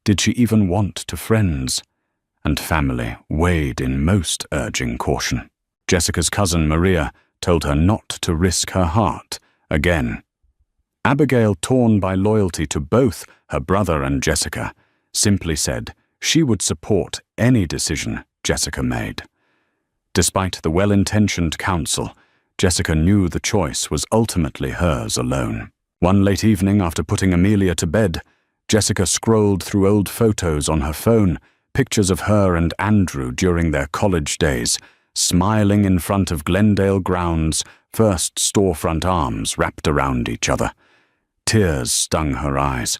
Did she even want to friends? And family weighed in most urging caution. Jessica's cousin Maria told her not to risk her heart again. Abigail, torn by loyalty to both her brother and Jessica, simply said she would support any decision Jessica made. Despite the well-intentioned counsel, Jessica knew the choice was ultimately hers alone. One late evening, after putting Amelia to bed, Jessica scrolled through old photos on her phone, pictures of her and Andrew during their college days, smiling in front of Glendale grounds, first storefront arms wrapped around each other. Tears stung her eyes.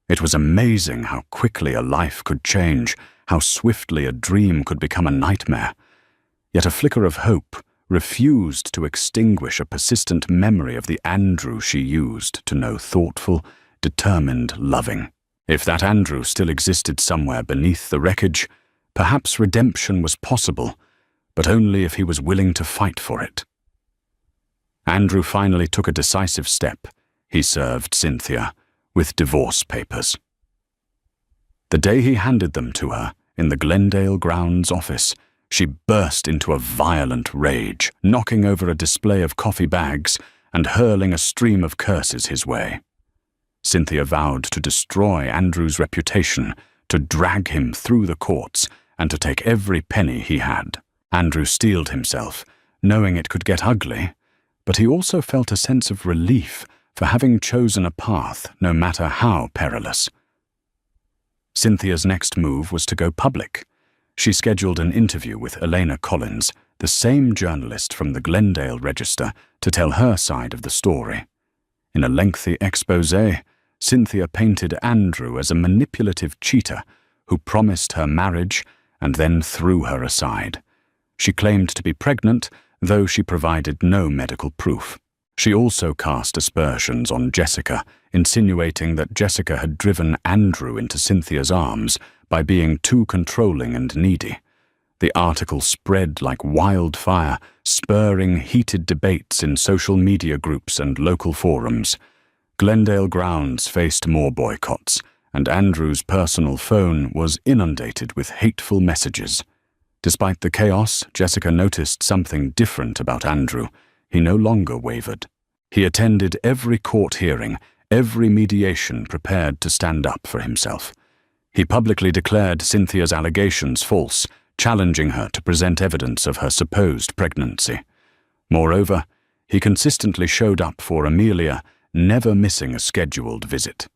It was amazing how quickly a life could change, how swiftly a dream could become a nightmare. Yet a flicker of hope refused to extinguish a persistent memory of the Andrew she used to know thoughtful, determined loving. If that Andrew still existed somewhere beneath the wreckage, perhaps redemption was possible, but only if he was willing to fight for it. Andrew finally took a decisive step. He served Cynthia with divorce papers. The day he handed them to her in the Glendale grounds office, she burst into a violent rage, knocking over a display of coffee bags and hurling a stream of curses his way. Cynthia vowed to destroy Andrew's reputation, to drag him through the courts, and to take every penny he had. Andrew steeled himself, knowing it could get ugly, but he also felt a sense of relief for having chosen a path, no matter how perilous. Cynthia's next move was to go public. She scheduled an interview with Elena Collins, the same journalist from the Glendale Register, to tell her side of the story. In a lengthy exposé, Cynthia painted Andrew as a manipulative cheater who promised her marriage and then threw her aside. She claimed to be pregnant, though she provided no medical proof. She also cast aspersions on Jessica, insinuating that Jessica had driven Andrew into Cynthia's arms by being too controlling and needy. The article spread like wildfire, spurring heated debates in social media groups and local forums. Glendale grounds faced more boycotts, and Andrew's personal phone was inundated with hateful messages. Despite the chaos, Jessica noticed something different about Andrew. He no longer wavered. He attended every court hearing, every mediation, prepared to stand up for himself. He publicly declared Cynthia's allegations false, challenging her to present evidence of her supposed pregnancy. Moreover, he consistently showed up for Amelia, never missing a scheduled visit.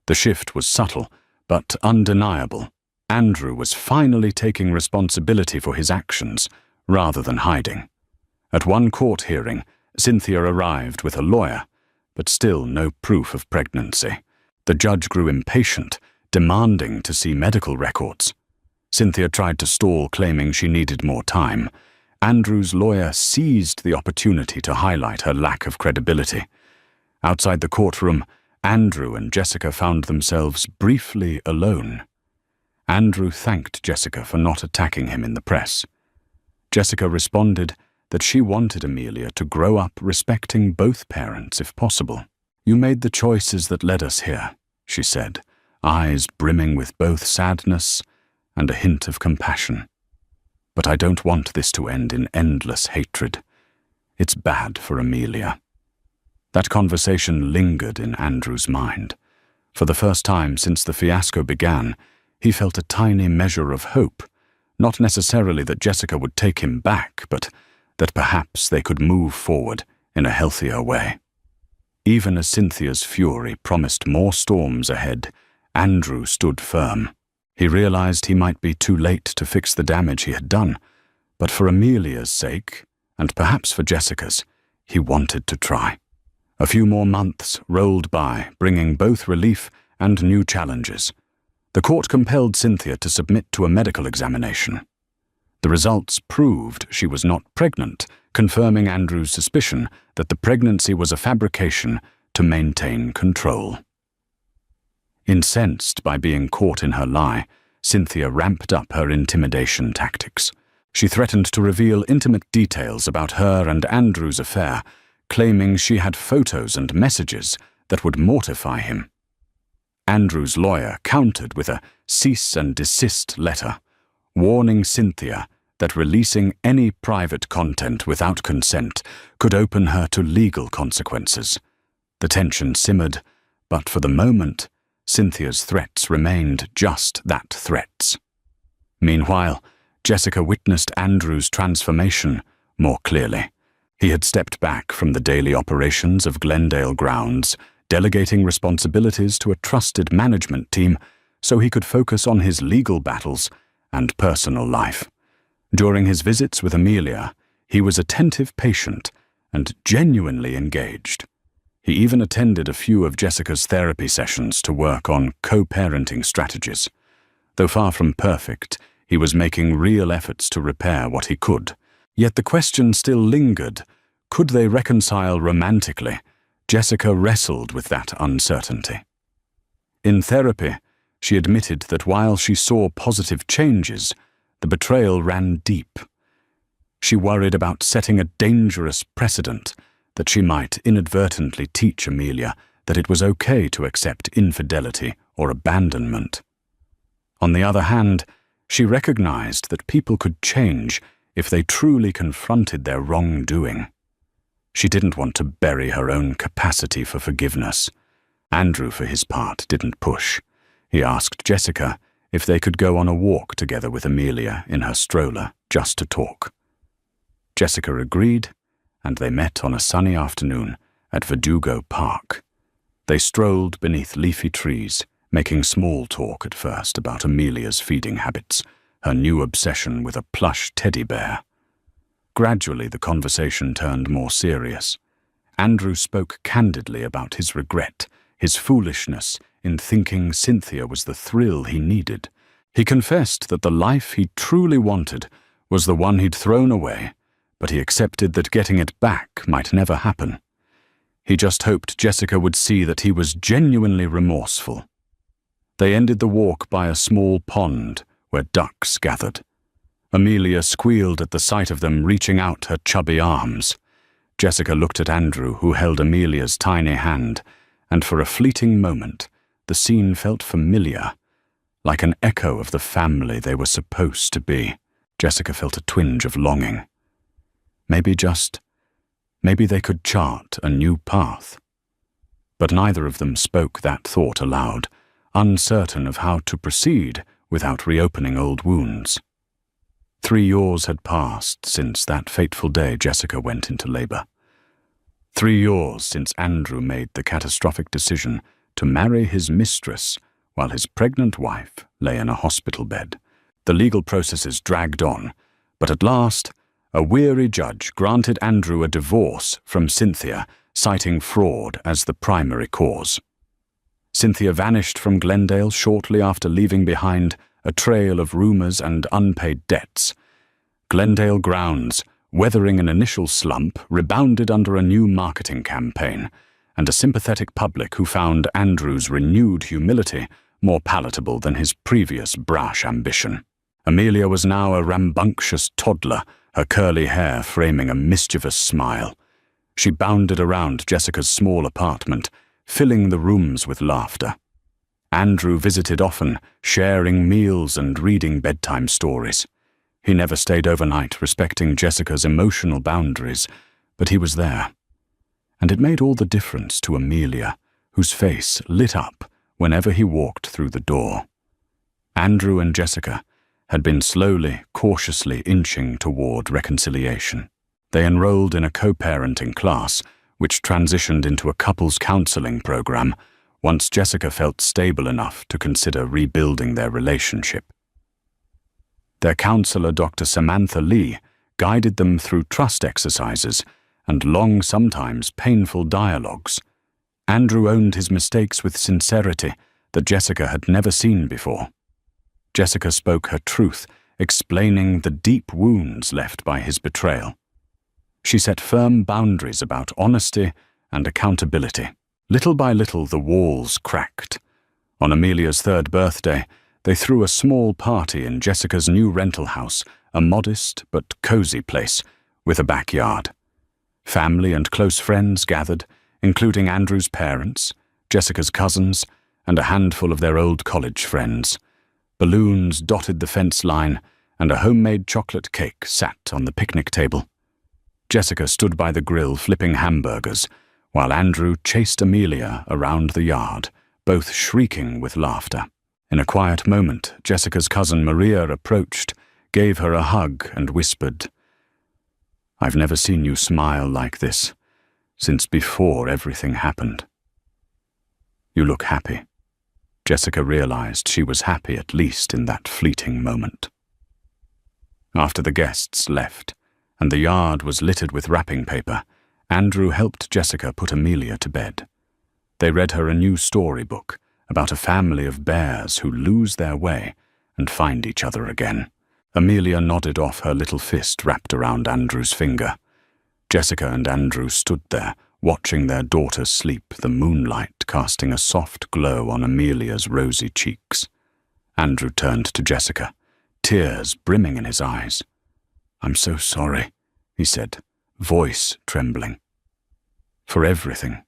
The shift was subtle, but undeniable. Andrew was finally taking responsibility for his actions, rather than hiding. At one court hearing, Cynthia arrived with a lawyer, but still no proof of pregnancy. The judge grew impatient, demanding to see medical records. Cynthia tried to stall, claiming she needed more time. Andrew's lawyer seized the opportunity to highlight her lack of credibility. Outside the courtroom, Andrew and Jessica found themselves briefly alone. Andrew thanked Jessica for not attacking him in the press. Jessica responded that she wanted Amelia to grow up respecting both parents if possible. "You made the choices that led us here," she said, eyes brimming with both sadness and a hint of compassion. "But I don't want this to end in endless hatred. It's bad for Amelia." That conversation lingered in Andrew's mind. For the first time since the fiasco began, he felt a tiny measure of hope, not necessarily that Jessica would take him back, but that perhaps they could move forward in a healthier way. Even as Cynthia's fury promised more storms ahead, Andrew stood firm. He realized he might be too late to fix the damage he had done, but for Amelia's sake, and perhaps for Jessica's, he wanted to try. A few more months rolled by, bringing both relief and new challenges. The court compelled Cynthia to submit to a medical examination. The results proved she was not pregnant, confirming Andrew's suspicion that the pregnancy was a fabrication to maintain control. Incensed by being caught in her lie, Cynthia ramped up her intimidation tactics. She threatened to reveal intimate details about her and Andrew's affair, claiming she had photos and messages that would mortify him. Andrew's lawyer countered with a cease and desist letter, warning Cynthia that releasing any private content without consent could open her to legal consequences. The tension simmered, but for the moment, Cynthia's threats remained just that, threats. Meanwhile, Jessica witnessed Andrew's transformation more clearly. He had stepped back from the daily operations of Glendale grounds, delegating responsibilities to a trusted management team so he could focus on his legal battles and personal life. During his visits with Amelia, he was attentive patient and genuinely engaged. He even attended a few of Jessica's therapy sessions to work on co-parenting strategies. Though far from perfect, he was making real efforts to repair what he could. Yet the question still lingered. Could they reconcile romantically? Jessica wrestled with that uncertainty. In therapy, she admitted that while she saw positive changes, the betrayal ran deep. She worried about setting a dangerous precedent, that she might inadvertently teach Amelia that it was okay to accept infidelity or abandonment. On the other hand, she recognized that people could change if they truly confronted their wrongdoing. She didn't want to bury her own capacity for forgiveness. Andrew, for his part, didn't push. He asked Jessica if they could go on a walk together with Amelia in her stroller, just to talk. Jessica agreed, and they met on a sunny afternoon at Verdugo Park. They strolled beneath leafy trees, making small talk at first about Amelia's feeding habits, her new obsession with a plush teddy bear. Gradually, the conversation turned more serious. Andrew spoke candidly about his regret, his foolishness in thinking Cynthia was the thrill he needed. He confessed that the life he truly wanted was the one he'd thrown away, but he accepted that getting it back might never happen. He just hoped Jessica would see that he was genuinely remorseful. They ended the walk by a small pond where ducks gathered. Amelia squealed at the sight of them reaching out her chubby arms. Jessica looked at Andrew, who held Amelia's tiny hand, and for a fleeting moment, the scene felt familiar, like an echo of the family they were supposed to be. Jessica felt a twinge of longing. Maybe they could chart a new path. But neither of them spoke that thought aloud, uncertain of how to proceed without reopening old wounds. 3 years had passed since that fateful day Jessica went into labor. 3 years since Andrew made the catastrophic decision to marry his mistress while his pregnant wife lay in a hospital bed. The legal processes dragged on, but at last, a weary judge granted Andrew a divorce from Cynthia, citing fraud as the primary cause. Cynthia vanished from Glendale shortly after leaving behind a trail of rumors and unpaid debts. Glendale grounds, weathering an initial slump, rebounded under a new marketing campaign, and a sympathetic public who found Andrew's renewed humility more palatable than his previous brash ambition. Amelia was now a rambunctious toddler, her curly hair framing a mischievous smile. She bounded around Jessica's small apartment, filling the rooms with laughter. Andrew visited often, sharing meals and reading bedtime stories. He never stayed overnight, respecting Jessica's emotional boundaries, but he was there. And it made all the difference to Amelia, whose face lit up whenever he walked through the door. Andrew and Jessica had been slowly, cautiously inching toward reconciliation. They enrolled in a co-parenting class, which transitioned into a couples counseling program once Jessica felt stable enough to consider rebuilding their relationship. Their counselor, Dr. Samantha Lee, guided them through trust exercises and long, sometimes painful dialogues. Andrew owned his mistakes with sincerity that Jessica had never seen before. Jessica spoke her truth, explaining the deep wounds left by his betrayal. She set firm boundaries about honesty and accountability. Little by little, the walls cracked. On Amelia's 3rd birthday, they threw a small party in Jessica's new rental house, a modest but cozy place with a backyard. Family and close friends gathered, including Andrew's parents, Jessica's cousins, and a handful of their old college friends. Balloons dotted the fence line, and a homemade chocolate cake sat on the picnic table. Jessica stood by the grill flipping hamburgers, while Andrew chased Amelia around the yard, both shrieking with laughter. In a quiet moment, Jessica's cousin Maria approached, gave her a hug, and whispered, "I've never seen you smile like this since before everything happened. You look happy." Jessica realized she was happy at least in that fleeting moment. After the guests left, and the yard was littered with wrapping paper, Andrew helped Jessica put Amelia to bed. They read her a new storybook about a family of bears who lose their way and find each other again. Amelia nodded off her little fist wrapped around Andrew's finger. Jessica and Andrew stood there, watching their daughter sleep, the moonlight casting a soft glow on Amelia's rosy cheeks. Andrew turned to Jessica, tears brimming in his eyes. "I'm so sorry," he said, voice trembling. "For everything."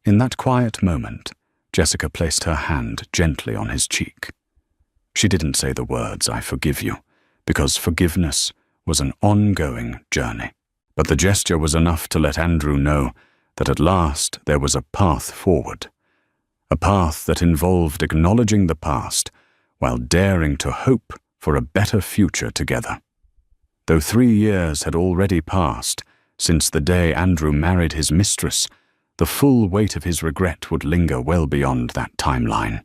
In that quiet moment, Jessica placed her hand gently on his cheek. She didn't say the words, "I forgive you," because forgiveness was an ongoing journey. But the gesture was enough to let Andrew know that at last there was a path forward. A path that involved acknowledging the past while daring to hope for a better future together. Though 3 years had already passed since the day Andrew married his mistress, the full weight of his regret would linger well beyond that timeline.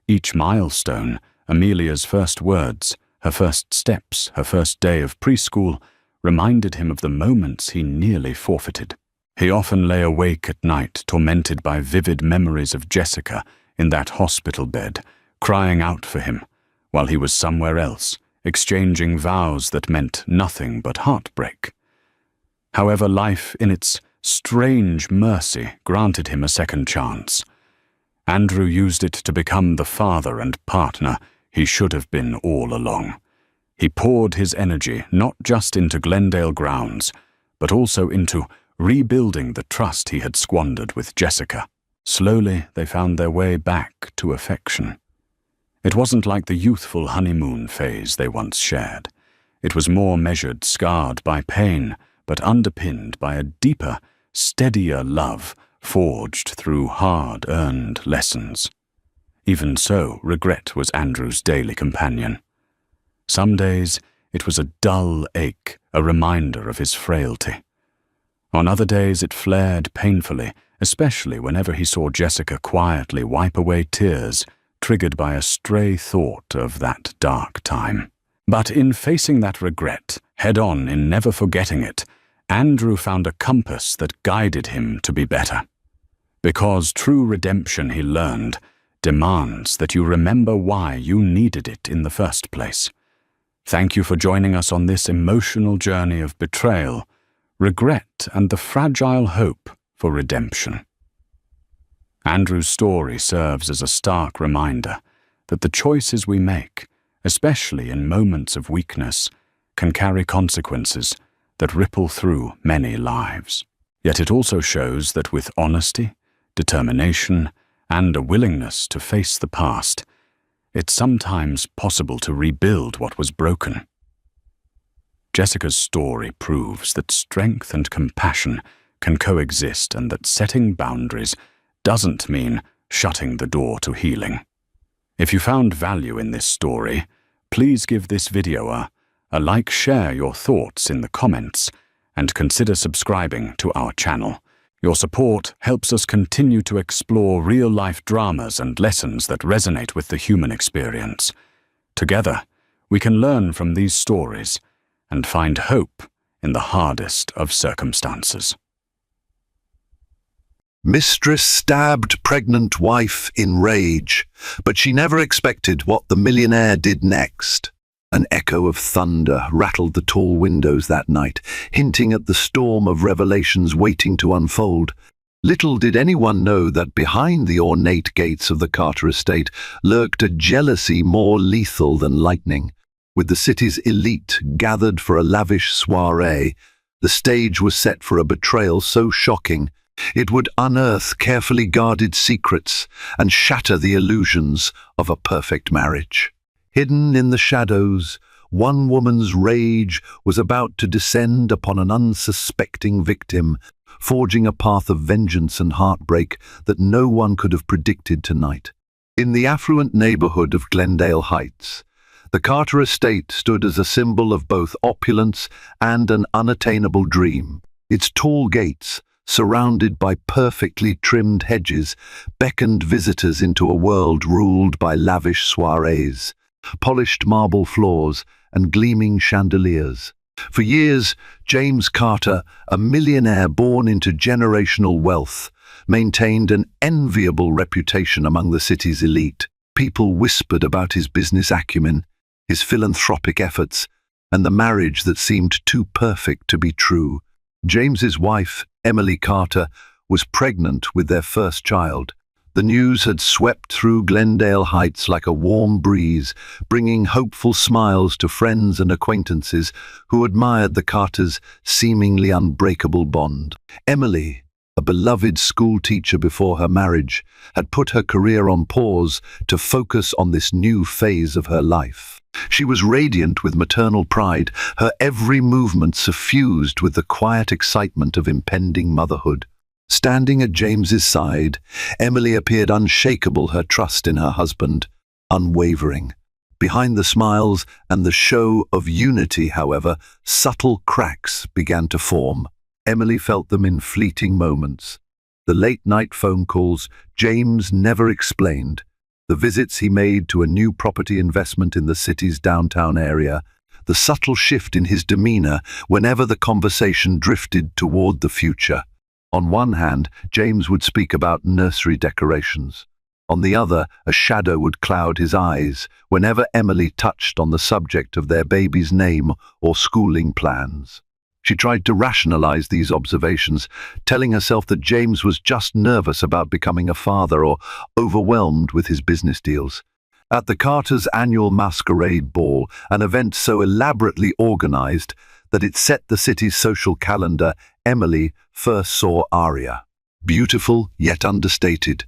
Each milestone, Amelia's first words, her first steps, her first day of preschool, reminded him of the moments he nearly forfeited. He often lay awake at night, tormented by vivid memories of Jessica in that hospital bed, crying out for him, while he was somewhere else, exchanging vows that meant nothing but heartbreak. However, life, in its strange mercy, granted him a second chance. Andrew used it to become the father and partner he should have been all along. He poured his energy not just into Glendale grounds, but also into rebuilding the trust he had squandered with Jessica. Slowly, they found their way back to affection. It wasn't like the youthful honeymoon phase they once shared. It was more measured, scarred by pain, but underpinned by a deeper, steadier love forged through hard-earned lessons. Even so, regret was Andrew's daily companion. Some days, it was a dull ache, a reminder of his frailty. On other days, it flared painfully, especially whenever he saw Jessica quietly wipe away tears, triggered by a stray thought of that dark time. But in facing that regret, head-on, in never forgetting it, Andrew found a compass that guided him to be better. Because true redemption, he learned, demands that you remember why you needed it in the first place. Thank you for joining us on this emotional journey of betrayal, regret, and the fragile hope for redemption. Andrew's story serves as a stark reminder that the choices we make, especially in moments of weakness, can carry consequences that ripple through many lives. Yet it also shows that with honesty, determination, and a willingness to face the past, it's sometimes possible to rebuild what was broken. Jessica's story proves that strength and compassion can coexist, and that setting boundaries doesn't mean shutting the door to healing. If you found value in this story, please give this video a like, share your thoughts in the comments, and consider subscribing to our channel. Your support helps us continue to explore real-life dramas and lessons that resonate with the human experience. Together, we can learn from these stories and find hope in the hardest of circumstances. Mistress stabbed pregnant wife in rage, but she never expected what the millionaire did next. An echo of thunder rattled the tall windows that night, hinting at the storm of revelations waiting to unfold. Little did anyone know that behind the ornate gates of the Carter estate lurked a jealousy more lethal than lightning. With the city's elite gathered for a lavish soiree, the stage was set for a betrayal so shocking it would unearth carefully guarded secrets and shatter the illusions of a perfect marriage. Hidden in the shadows, one woman's rage was about to descend upon an unsuspecting victim, forging a path of vengeance and heartbreak that no one could have predicted tonight. In the affluent neighborhood of Glendale Heights, the Carter estate stood as a symbol of both opulence and an unattainable dream. Its tall gates, surrounded by perfectly trimmed hedges, beckoned visitors into a world ruled by lavish soirees, polished marble floors, and gleaming chandeliers. For years, James Carter, a millionaire born into generational wealth, maintained an enviable reputation among the city's elite. People whispered about his business acumen, his philanthropic efforts, and the marriage that seemed too perfect to be true. James's wife, Emily Carter, was pregnant with their first child. The news had swept through Glendale Heights like a warm breeze, bringing hopeful smiles to friends and acquaintances who admired the Carters' seemingly unbreakable bond. Emily, a beloved school teacher before her marriage, had put her career on pause to focus on this new phase of her life. She was radiant with maternal pride, her every movement suffused with the quiet excitement of impending motherhood. Standing at James's side, Emily appeared unshakable, her trust in her husband unwavering. Behind the smiles and the show of unity, however, subtle cracks began to form. Emily felt them in fleeting moments. The late-night phone calls James never explained, the visits he made to a new property investment in the city's downtown area, the subtle shift in his demeanor whenever the conversation drifted toward the future. On one hand, James would speak about nursery decorations. On the other, a shadow would cloud his eyes whenever Emily touched on the subject of their baby's name or schooling plans. She tried to rationalize these observations, telling herself that James was just nervous about becoming a father or overwhelmed with his business deals. At the Carters' annual masquerade ball, an event so elaborately organized that it set the city's social calendar, Emily first saw Aria. Beautiful yet understated,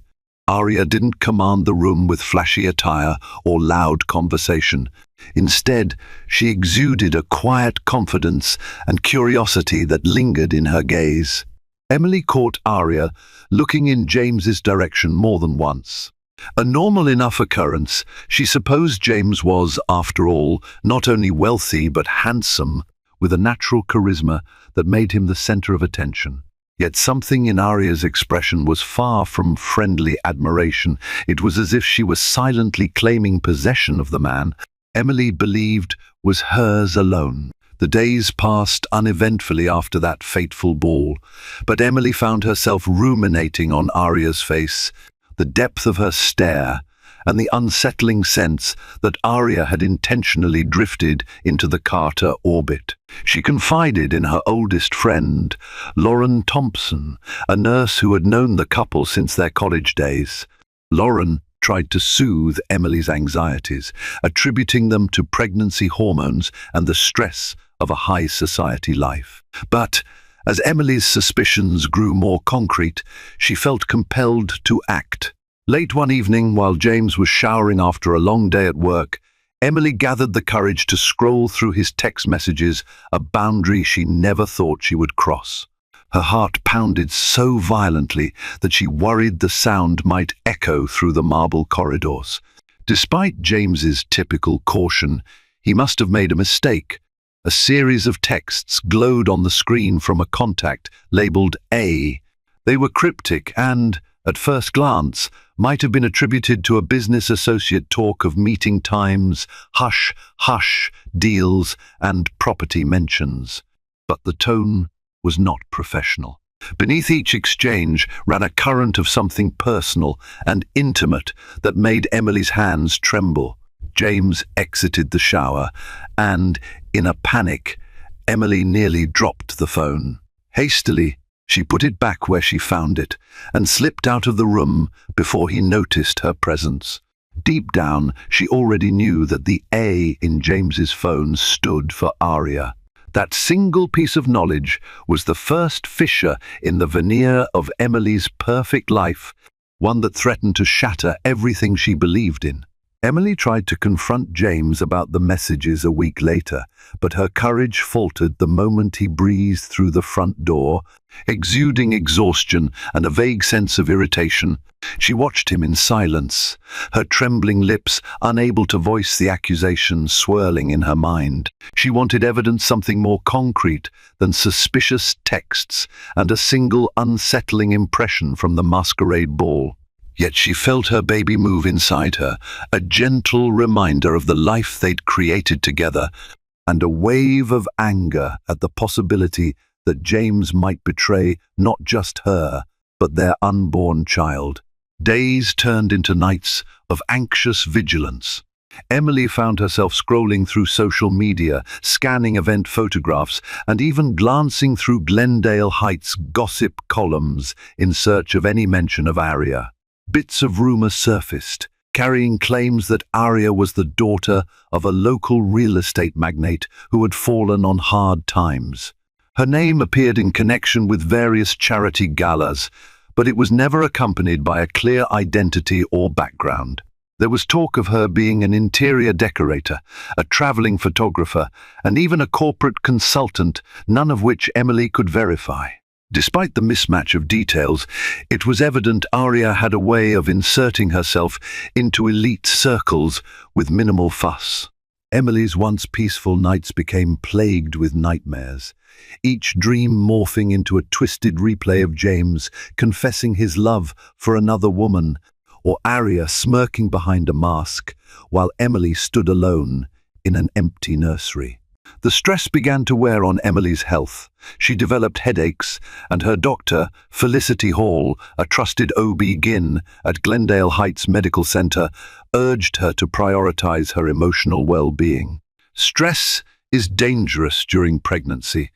Aria didn't command the room with flashy attire or loud conversation. Instead, she exuded a quiet confidence and curiosity that lingered in her gaze. Emily caught Aria looking in James's direction more than once. A normal enough occurrence, she supposed James was, after all, not only wealthy but handsome, with a natural charisma that made him the center of attention. Yet something in Aria's expression was far from friendly admiration. It was as if she was silently claiming possession of the man Emily believed was hers alone. The days passed uneventfully after that fateful ball, but Emily found herself ruminating on Aria's face, the depth of her stare, and the unsettling sense that Aria had intentionally drifted into the Carter orbit. She confided in her oldest friend, Lauren Thompson, a nurse who had known the couple since their college days. Lauren tried to soothe Emily's anxieties, attributing them to pregnancy hormones and the stress of a high society life. But as Emily's suspicions grew more concrete, she felt compelled to act. Late one evening, while James was showering after a long day at work, Emily gathered the courage to scroll through his text messages, a boundary she never thought she would cross. Her heart pounded so violently that she worried the sound might echo through the marble corridors. Despite James's typical caution, he must have made a mistake. A series of texts glowed on the screen from a contact labeled A. They were cryptic and, at first glance, might have been attributed to a business associate talk of meeting times, hush-hush deals, and property mentions. But the tone was not professional. Beneath each exchange ran a current of something personal and intimate that made Emily's hands tremble. James exited the shower, and, in a panic, Emily nearly dropped the phone. Hastily, she put it back where she found it and slipped out of the room before he noticed her presence. Deep down, she already knew that the A in James's phone stood for Aria. That single piece of knowledge was the first fissure in the veneer of Emily's perfect life, one that threatened to shatter everything she believed in. Emily tried to confront James about the messages a week later, but her courage faltered the moment he breezed through the front door, exuding exhaustion and a vague sense of irritation. She watched him in silence, her trembling lips unable to voice the accusation swirling in her mind. She wanted evidence, something more concrete than suspicious texts and a single unsettling impression from the masquerade ball. Yet she felt her baby move inside her, a gentle reminder of the life they'd created together, and a wave of anger at the possibility that James might betray not just her, but their unborn child. Days turned into nights of anxious vigilance. Emily found herself scrolling through social media, scanning event photographs, and even glancing through Glendale Heights gossip columns in search of any mention of Aria. Bits of rumor surfaced, carrying claims that Aria was the daughter of a local real estate magnate who had fallen on hard times. Her name appeared in connection with various charity galas, but it was never accompanied by a clear identity or background. There was talk of her being an interior decorator, a traveling photographer, and even a corporate consultant, none of which Emily could verify. Despite the mismatch of details, it was evident Aria had a way of inserting herself into elite circles with minimal fuss. Emily's once peaceful nights became plagued with nightmares, each dream morphing into a twisted replay of James confessing his love for another woman, or Aria smirking behind a mask while Emily stood alone in an empty nursery. The stress began to wear on Emily's health. She developed headaches, and her doctor, Felicity Hall, a trusted OB-GYN at Glendale Heights Medical Center, urged her to prioritize her emotional well-being. Stress is dangerous during pregnancy,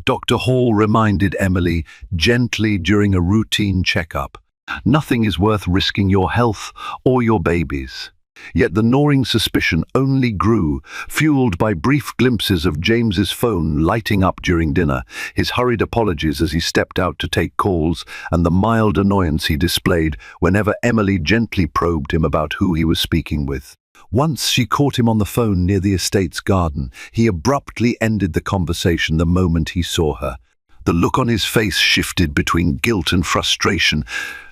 Dr. Hall reminded Emily gently during a routine checkup. Nothing is worth risking your health or your baby's. Yet the gnawing suspicion only grew, fueled by brief glimpses of James's phone lighting up during dinner, his hurried apologies as he stepped out to take calls, and the mild annoyance he displayed whenever Emily gently probed him about who he was speaking with. Once she caught him on the phone near the estate's garden. He abruptly ended the conversation the moment he saw her. The look on his face shifted between guilt and frustration,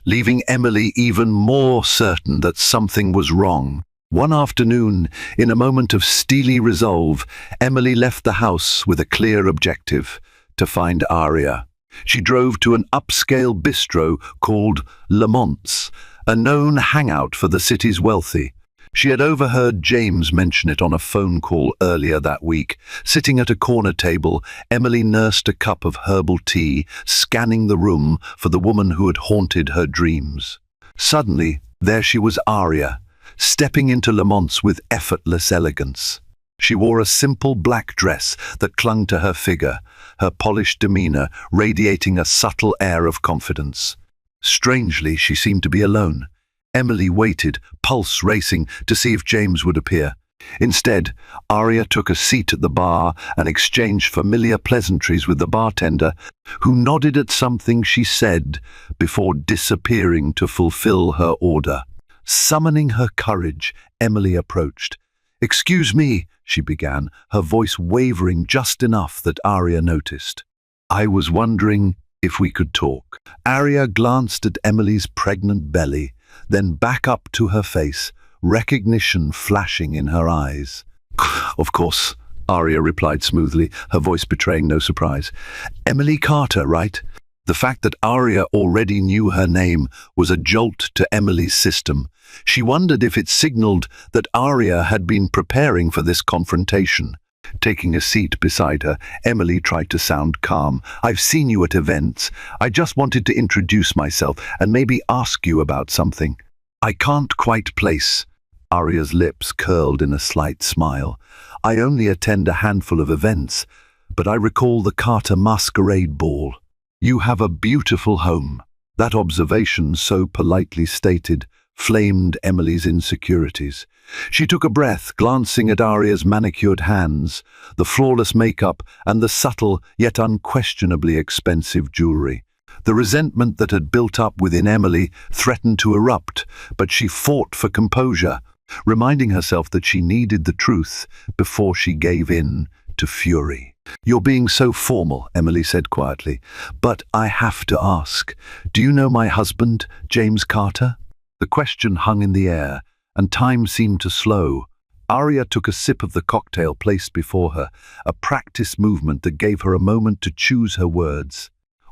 leaving Emily even more certain that something was wrong. One afternoon, in a moment of steely resolve, Emily left the house with a clear objective: to find Aria. She drove to an upscale bistro called Lamont's, a known hangout for the city's wealthy. She had overheard James mention it on a phone call earlier that week. Sitting at a corner table, Emily nursed a cup of herbal tea, scanning the room for the woman who had haunted her dreams. Suddenly, there she was, Aria, stepping into Lamont's with effortless elegance. She wore a simple black dress that clung to her figure, her polished demeanor radiating a subtle air of confidence. Strangely, she seemed to be alone. Emily waited, pulse racing, to see if James would appear. Instead, Aria took a seat at the bar and exchanged familiar pleasantries with the bartender, who nodded at something she said before disappearing to fulfill her order. Summoning her courage, Emily approached. "Excuse me," she began, her voice wavering just enough that Aria noticed. "I was wondering if we could talk." Aria glanced at Emily's pregnant belly, then back up to her face, recognition flashing in her eyes. "Of course," Aria replied smoothly, her voice betraying no surprise. "Emily Carter, right?" The fact that Aria already knew her name was a jolt to Emily's system. She wondered if it signaled that Aria had been preparing for this confrontation. Taking a seat beside her, Emily tried to sound calm. "I've seen you at events. I just wanted to introduce myself and maybe ask you about something." "I can't quite place." Aria's lips curled in a slight smile. "I only attend a handful of events, but I recall the Carter Masquerade Ball. You have a beautiful home." That observation, so politely stated, flamed Emily's insecurities. She took a breath, glancing at Arya's manicured hands, the flawless makeup, and the subtle yet unquestionably expensive jewelry. The resentment that had built up within Emily threatened to erupt, but she fought for composure, reminding herself that she needed the truth before she gave in to fury. "You're being so formal," Emily said quietly, "but I have to ask, do you know my husband, James Carter?" The question hung in the air, and time seemed to slow. Arya took a sip of the cocktail placed before her, a practiced movement that gave her a moment to choose her words.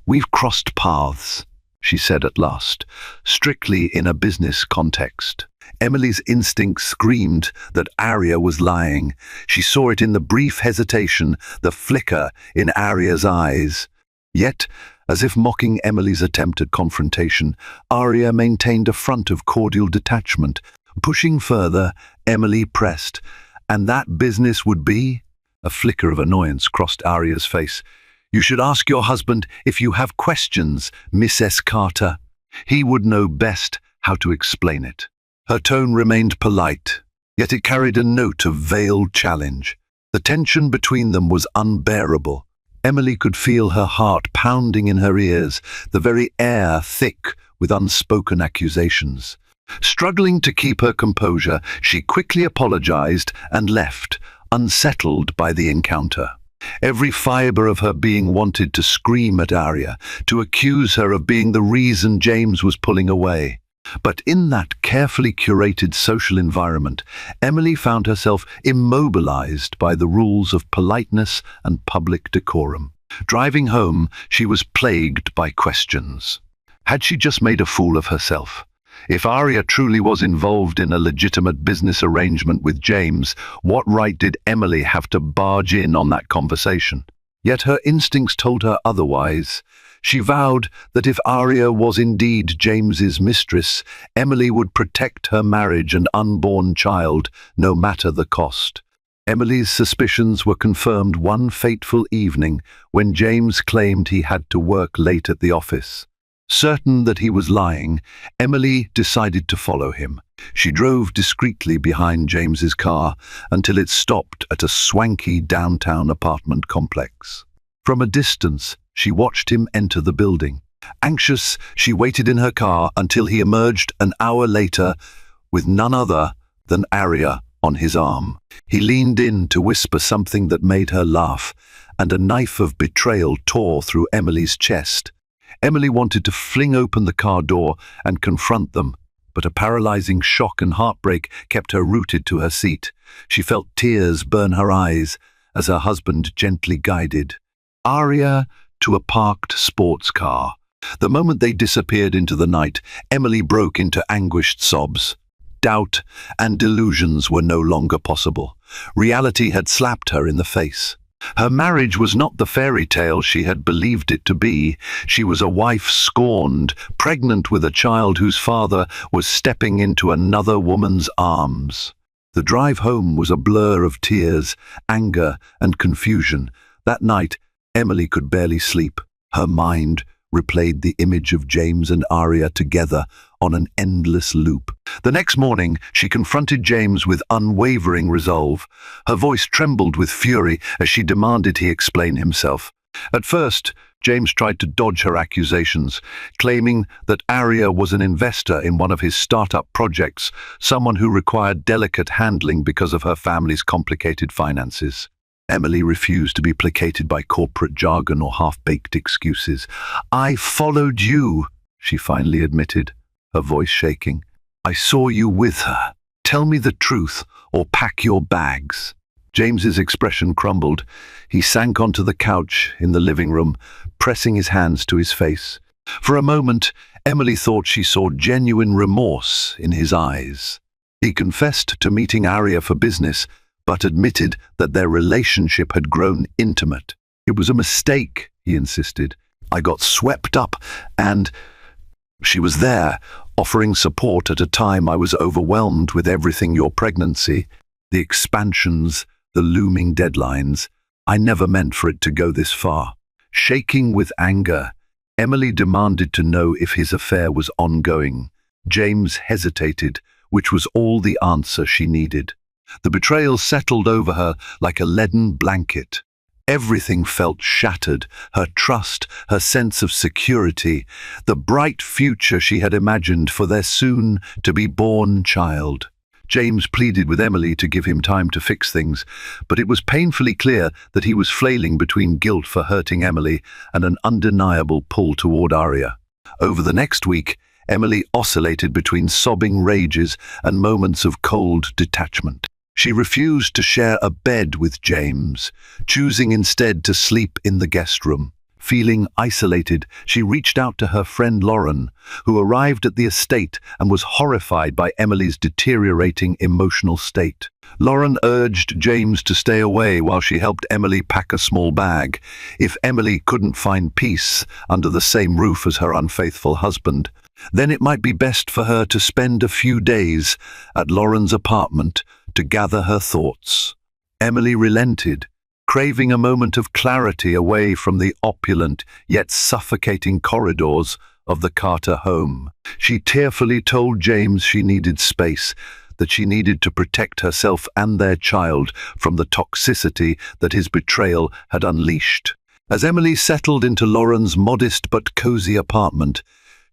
"We've crossed paths," she said at last, strictly in a business context. Emily's instinct screamed that Arya was lying. She saw it in the brief hesitation, the flicker in Arya's eyes. Yet, as if mocking Emily's attempt at confrontation, Arya maintained a front of cordial detachment. Pushing further, Emily pressed. "And that business would be?" A flicker of annoyance crossed Arya's face. "You should ask your husband if you have questions, Mrs. Carter. He would know best how to explain it." Her tone remained polite, yet it carried a note of veiled challenge. The tension between them was unbearable. Emily could feel her heart pounding in her ears, the very air thick with unspoken accusations. Struggling to keep her composure, she quickly apologized and left, unsettled by the encounter. Every fiber of her being wanted to scream at Arya, to accuse her of being the reason James was pulling away. But in that carefully curated social environment, Emily found herself immobilized by the rules of politeness and public decorum. Driving home, she was plagued by questions. Had she just made a fool of herself? If Arya truly was involved in a legitimate business arrangement with James, what right did Emily have to barge in on that conversation? Yet her instincts told her otherwise. She vowed that if Arya was indeed James's mistress, Emily would protect her marriage and unborn child, no matter the cost. Emily's suspicions were confirmed one fateful evening when James claimed he had to work late at the office. Certain that he was lying, Emily decided to follow him. She drove discreetly behind James's car until it stopped at a swanky downtown apartment complex. From a distance, she watched him enter the building. Anxious, she waited in her car until he emerged an hour later with none other than Arya on his arm. He leaned in to whisper something that made her laugh, and a knife of betrayal tore through Emily's chest. Emily wanted to fling open the car door and confront them, but a paralyzing shock and heartbreak kept her rooted to her seat. She felt tears burn her eyes as her husband gently guided Arya to a parked sports car. The moment they disappeared into the night, Emily broke into anguished sobs. Doubt and delusions were no longer possible. Reality had slapped her in the face. Her marriage was not the fairy tale she had believed it to be. She was a wife scorned, pregnant with a child whose father was stepping into another woman's arms. The drive home was a blur of tears, anger, and confusion. That night, Emily could barely sleep. Her mind replayed the image of James and Arya together on an endless loop. The next morning, she confronted James with unwavering resolve. Her voice trembled with fury as she demanded he explain himself. At first, James tried to dodge her accusations, claiming that Arya was an investor in one of his startup projects, someone who required delicate handling because of her family's complicated finances. Emily refused to be placated by corporate jargon or half-baked excuses. "I followed you," she finally admitted, her voice shaking. "I saw you with her. Tell me the truth or pack your bags." James's expression crumbled. He sank onto the couch in the living room, pressing his hands to his face. For a moment, Emily thought she saw genuine remorse in his eyes. He confessed to meeting Arya for business, but admitted that their relationship had grown intimate. "It was a mistake," he insisted. "I got swept up, and she was there, offering support at a time I was overwhelmed with everything: your pregnancy, the expansions, the looming deadlines. I never meant for it to go this far." Shaking with anger, Emily demanded to know if his affair was ongoing. James hesitated, which was all the answer she needed. The betrayal settled over her like a leaden blanket. Everything felt shattered, her trust, her sense of security, the bright future she had imagined for their soon-to-be-born child. James pleaded with Emily to give him time to fix things, but it was painfully clear that he was flailing between guilt for hurting Emily and an undeniable pull toward Arya. Over the next week, Emily oscillated between sobbing rages and moments of cold detachment. She refused to share a bed with James, choosing instead to sleep in the guest room. Feeling isolated, she reached out to her friend Lauren, who arrived at the estate and was horrified by Emily's deteriorating emotional state. Lauren urged James to stay away while she helped Emily pack a small bag. If Emily couldn't find peace under the same roof as her unfaithful husband, then it might be best for her to spend a few days at Lauren's apartment to gather her thoughts. Emily relented, craving a moment of clarity away from the opulent yet suffocating corridors of the Carter home. She tearfully told James she needed space, that she needed to protect herself and their child from the toxicity that his betrayal had unleashed. As Emily settled into Lauren's modest but cozy apartment,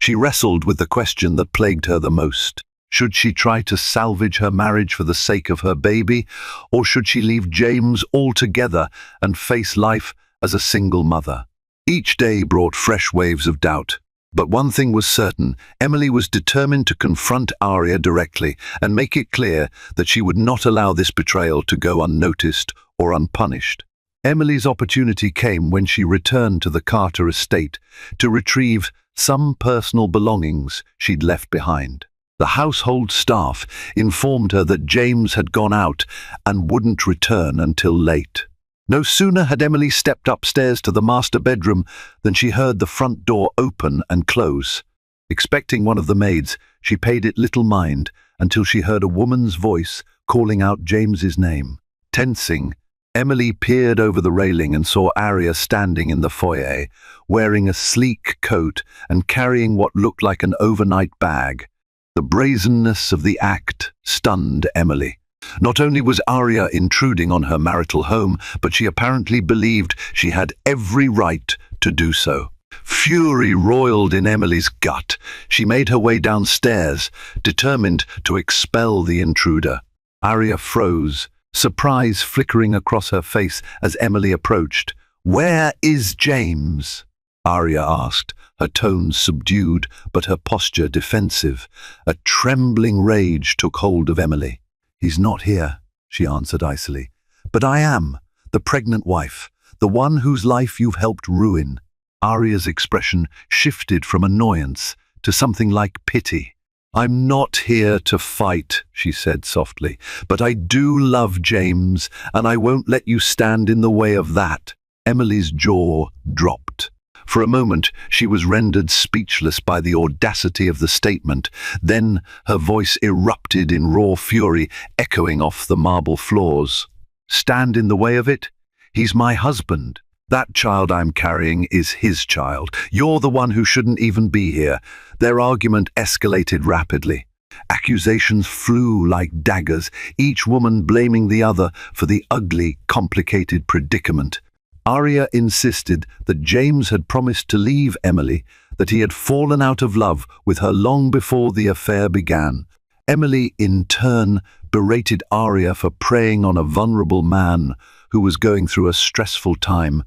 she wrestled with the question that plagued her the most. Should she try to salvage her marriage for the sake of her baby, or should she leave James altogether and face life as a single mother? Each day brought fresh waves of doubt. But one thing was certain: Emily was determined to confront Arya directly and make it clear that she would not allow this betrayal to go unnoticed or unpunished. Emily's opportunity came when she returned to the Carter estate to retrieve some personal belongings she'd left behind. The household staff informed her that James had gone out and wouldn't return until late. No sooner had Emily stepped upstairs to the master bedroom than she heard the front door open and close. Expecting one of the maids, she paid it little mind until she heard a woman's voice calling out James's name. Tensing, Emily peered over the railing and saw Arya standing in the foyer, wearing a sleek coat and carrying what looked like an overnight bag. The brazenness of the act stunned Emily. Not only was Arya intruding on her marital home, but she apparently believed she had every right to do so. Fury roiled in Emily's gut. She made her way downstairs, determined to expel the intruder. Arya froze, surprise flickering across her face as Emily approached. "Where is James?" Arya asked, her tones subdued but her posture defensive. A trembling rage took hold of Emily. "He's not here," she answered icily. "But I am, the pregnant wife, the one whose life you've helped ruin." Arya's expression shifted from annoyance to something like pity. "I'm not here to fight," she said softly, "but I do love James, and I won't let you stand in the way of that." Emily's jaw dropped. For a moment, she was rendered speechless by the audacity of the statement. Then her voice erupted in raw fury, echoing off the marble floors. "Stand in the way of it? He's my husband. That child I'm carrying is his child. You're the one who shouldn't even be here." Their argument escalated rapidly. Accusations flew like daggers, each woman blaming the other for the ugly, complicated predicament. Arya insisted that James had promised to leave Emily, that he had fallen out of love with her long before the affair began. Emily, in turn, berated Arya for preying on a vulnerable man who was going through a stressful time,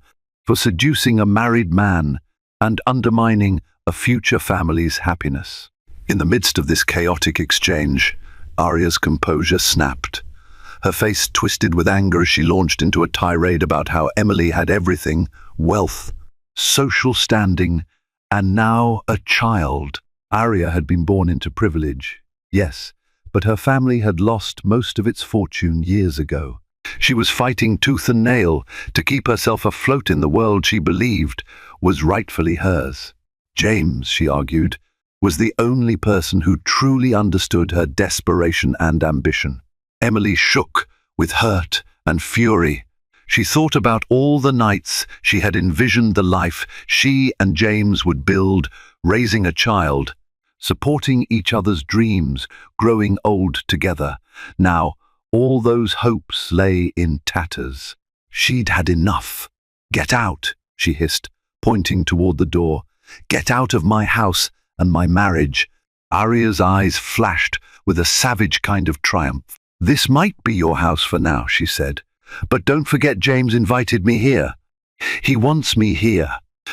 for seducing a married man, and undermining a future family's happiness. In the midst of this chaotic exchange, Arya's composure snapped. Her face twisted with anger as she launched into a tirade about how Emily had everything: wealth, social standing, and now a child. Arya had been born into privilege, yes, but her family had lost most of its fortune years ago. She was fighting tooth and nail to keep herself afloat in the world she believed was rightfully hers. James, she argued, was the only person who truly understood her desperation and ambition. Emily shook with hurt and fury. She thought about all the nights she had envisioned the life she and James would build, raising a child, supporting each other's dreams, growing old together. Now, all those hopes lay in tatters. She'd had enough. "Get out," she hissed, pointing toward the door. "Get out of my house and my marriage." Arya's eyes flashed with a savage kind of triumph. "This might be your house for now," she said, "but don't forget James invited me here. He wants me here."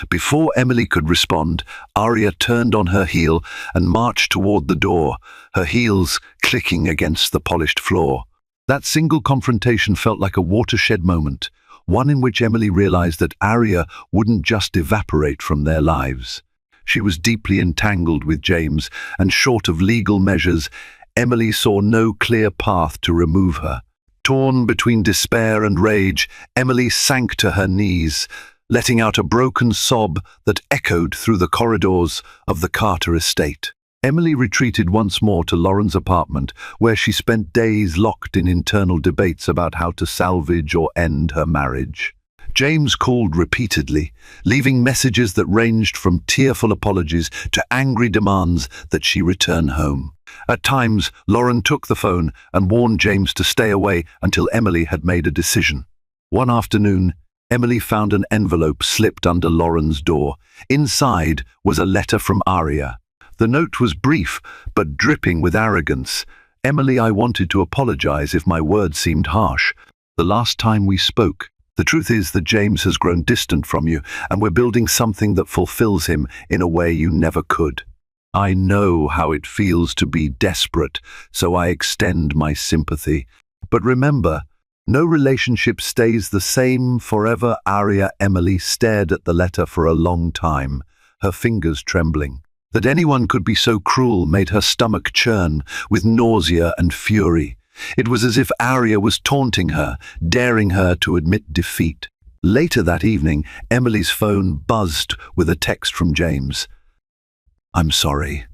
Before Emily could respond, Arya turned on her heel and marched toward the door, her heels clicking against the polished floor. That single confrontation felt like a watershed moment, one in which Emily realized that Arya wouldn't just evaporate from their lives. She was deeply entangled with James, and short of legal measures, Emily saw no clear path to remove her. Torn between despair and rage, Emily sank to her knees, letting out a broken sob that echoed through the corridors of the Carter estate. Emily retreated once more to Lauren's apartment, where she spent days locked in internal debates about how to salvage or end her marriage. James called repeatedly, leaving messages that ranged from tearful apologies to angry demands that she return home. At times, Lauren took the phone and warned James to stay away until Emily had made a decision. One afternoon, Emily found an envelope slipped under Lauren's door. Inside was a letter from Arya. The note was brief, but dripping with arrogance. "Emily, I wanted to apologize if my words seemed harsh. The last time we spoke, the truth is that James has grown distant from you, and we're building something that fulfills him in a way you never could. I know how it feels to be desperate, so I extend my sympathy. But remember, no relationship stays the same forever." Emily stared at the letter for a long time, her fingers trembling. That anyone could be so cruel made her stomach churn with nausea and fury. It was as if Arya was taunting her, daring her to admit defeat. Later that evening, Emily's phone buzzed with a text from James. "I'm sorry.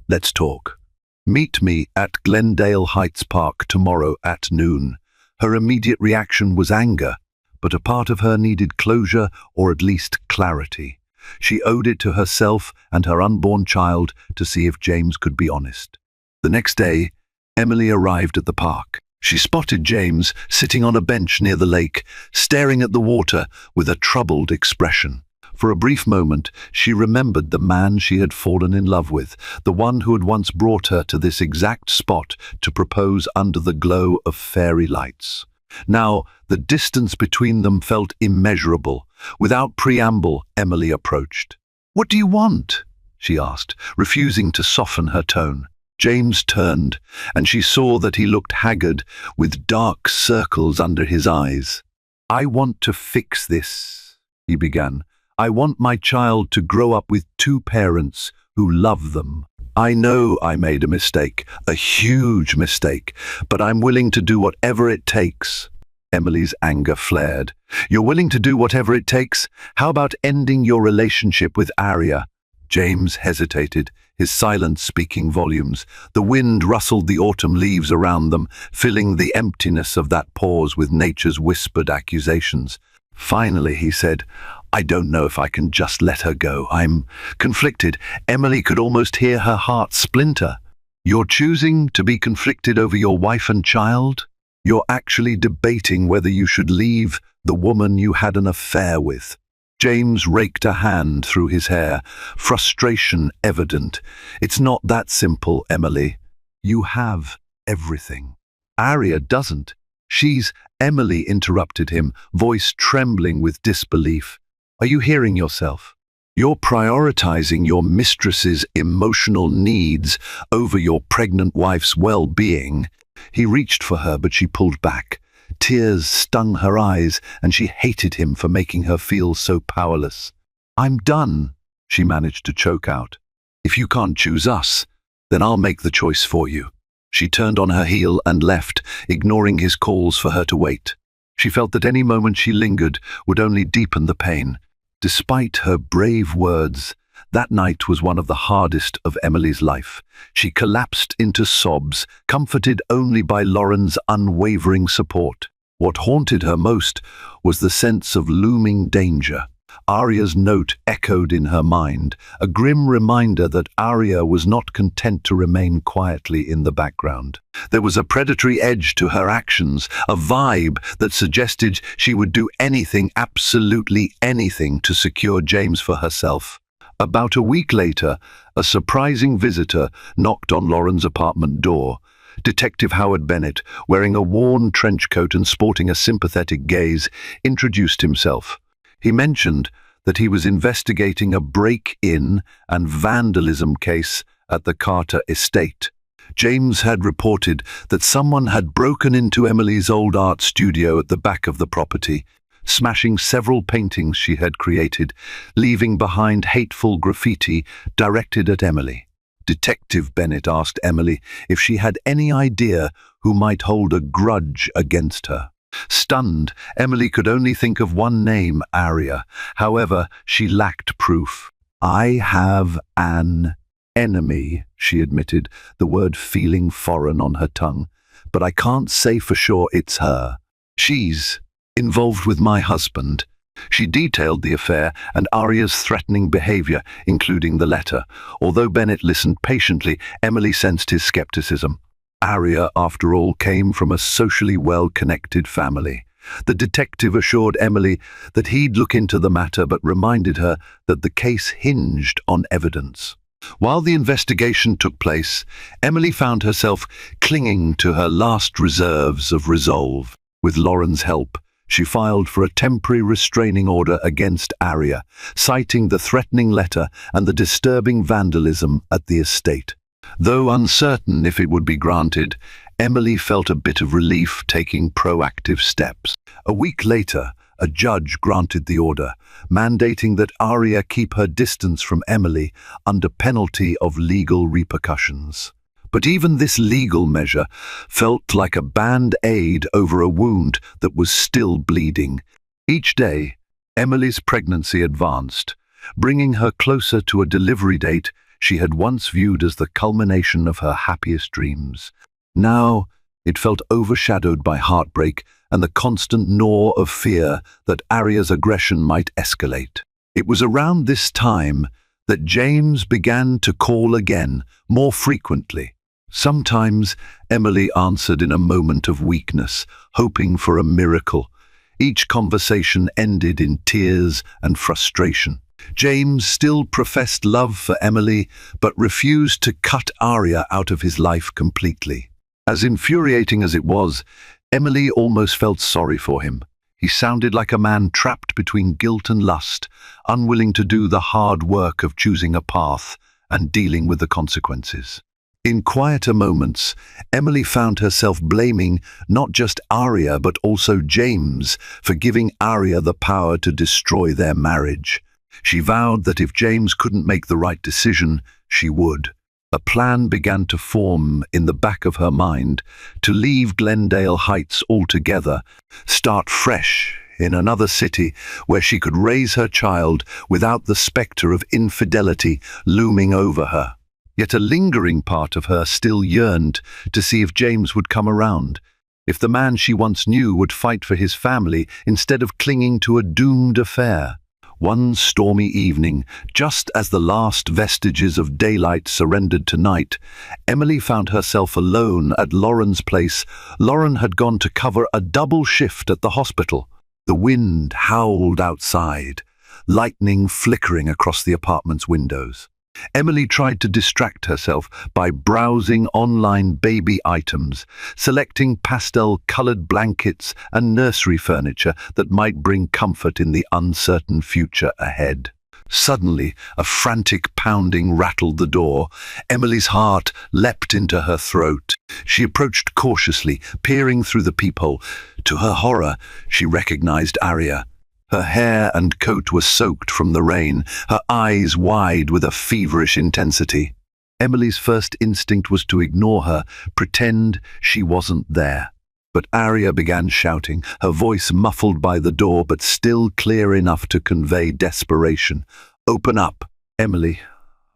Let's talk. Meet me at Glendale Heights Park tomorrow at noon." Her immediate reaction was anger, but a part of her needed closure or at least clarity. She owed it to herself and her unborn child to see if James could be honest. The next day, Emily arrived at the park. She spotted James sitting on a bench near the lake, staring at the water with a troubled expression. For a brief moment, she remembered the man she had fallen in love with, the one who had once brought her to this exact spot to propose under the glow of fairy lights. Now, the distance between them felt immeasurable. Without preamble, Emily approached. "What do you want?" she asked, refusing to soften her tone. James turned, and she saw that he looked haggard, with dark circles under his eyes. "I want to fix this," he began. "I want my child to grow up with two parents who love them. I know I made a mistake, a huge mistake, but I'm willing to do whatever it takes." Emily's anger flared. "You're willing to do whatever it takes? How about ending your relationship with Arya?" James hesitated, his silence speaking volumes. The wind rustled the autumn leaves around them, filling the emptiness of that pause with nature's whispered accusations. Finally, he said, "I don't know if I can just let her go. I'm conflicted." Emily could almost hear her heart splinter. "You're choosing to be conflicted over your wife and child? You're actually debating whether you should leave the woman you had an affair with." James raked a hand through his hair, frustration evident. "It's not that simple, Emily. You have everything. Arya doesn't. She's—" Emily interrupted him, voice trembling with disbelief. "Are you hearing yourself? You're prioritizing your mistress's emotional needs over your pregnant wife's well-being." He reached for her, but she pulled back. Tears stung her eyes, and she hated him for making her feel so powerless. "I'm done," she managed to choke out. "If you can't choose us, then I'll make the choice for you." She turned on her heel and left, ignoring his calls for her to wait. She felt that any moment she lingered would only deepen the pain. Despite her brave words, that night was one of the hardest of Emily's life. She collapsed into sobs, comforted only by Lauren's unwavering support. What haunted her most was the sense of looming danger. Arya's note echoed in her mind, a grim reminder that Arya was not content to remain quietly in the background. There was a predatory edge to her actions, a vibe that suggested she would do anything, absolutely anything, to secure James for herself. About a week later, a surprising visitor knocked on Lauren's apartment door. Detective Howard Bennett, wearing a worn trench coat and sporting a sympathetic gaze, introduced himself. He mentioned that he was investigating a break-in and vandalism case at the Carter estate. James had reported that someone had broken into Emily's old art studio at the back of the property, smashing several paintings she had created, leaving behind hateful graffiti directed at Emily. Detective Bennett asked Emily if she had any idea who might hold a grudge against her. Stunned, Emily could only think of one name, Arya. However, she lacked proof. "I have an enemy," she admitted, the word feeling foreign on her tongue. "But I can't say for sure it's her. She's involved with my husband." She detailed the affair and Arya's threatening behavior, including the letter. Although Bennett listened patiently, Emily sensed his skepticism. Arya, after all, came from a socially well-connected family. The detective assured Emily that he'd look into the matter, but reminded her that the case hinged on evidence. While the investigation took place, Emily found herself clinging to her last reserves of resolve. With Lauren's help, she filed for a temporary restraining order against Arya, citing the threatening letter and the disturbing vandalism at the estate. Though uncertain if it would be granted, Emily felt a bit of relief, taking proactive steps. A week later, a judge granted the order, mandating that Arya keep her distance from Emily under penalty of legal repercussions. But even this legal measure felt like a band-aid over a wound that was still bleeding. Each day, Emily's pregnancy advanced, bringing her closer to a delivery date she had once viewed as the culmination of her happiest dreams. Now, it felt overshadowed by heartbreak and the constant gnaw of fear that Arya's aggression might escalate. It was around this time that James began to call again, more frequently. Sometimes Emily answered in a moment of weakness, hoping for a miracle. Each conversation ended in tears and frustration. James still professed love for Emily, but refused to cut Arya out of his life completely. As infuriating as it was, Emily almost felt sorry for him. He sounded like a man trapped between guilt and lust, unwilling to do the hard work of choosing a path and dealing with the consequences. In quieter moments, Emily found herself blaming not just Arya but also James for giving Arya the power to destroy their marriage. She vowed that if James couldn't make the right decision, she would. A plan began to form in the back of her mind to leave Glendale Heights altogether, start fresh in another city where she could raise her child without the specter of infidelity looming over her. Yet a lingering part of her still yearned to see if James would come around, if the man she once knew would fight for his family instead of clinging to a doomed affair. One stormy evening, just as the last vestiges of daylight surrendered to night, Emily found herself alone at Lauren's place. Lauren had gone to cover a double shift at the hospital. The wind howled outside, lightning flickering across the apartment's windows. Emily tried to distract herself by browsing online baby items, selecting pastel-colored blankets and nursery furniture that might bring comfort in the uncertain future ahead. Suddenly, a frantic pounding rattled the door. Emily's heart leapt into her throat. She approached cautiously, peering through the peephole. To her horror, she recognized Arya. Her hair and coat were soaked from the rain, her eyes wide with a feverish intensity. Emily's first instinct was to ignore her, pretend she wasn't there. But Arya began shouting, her voice muffled by the door but still clear enough to convey desperation. "Open up, Emily.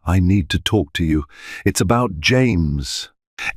I need to talk to you. It's about James."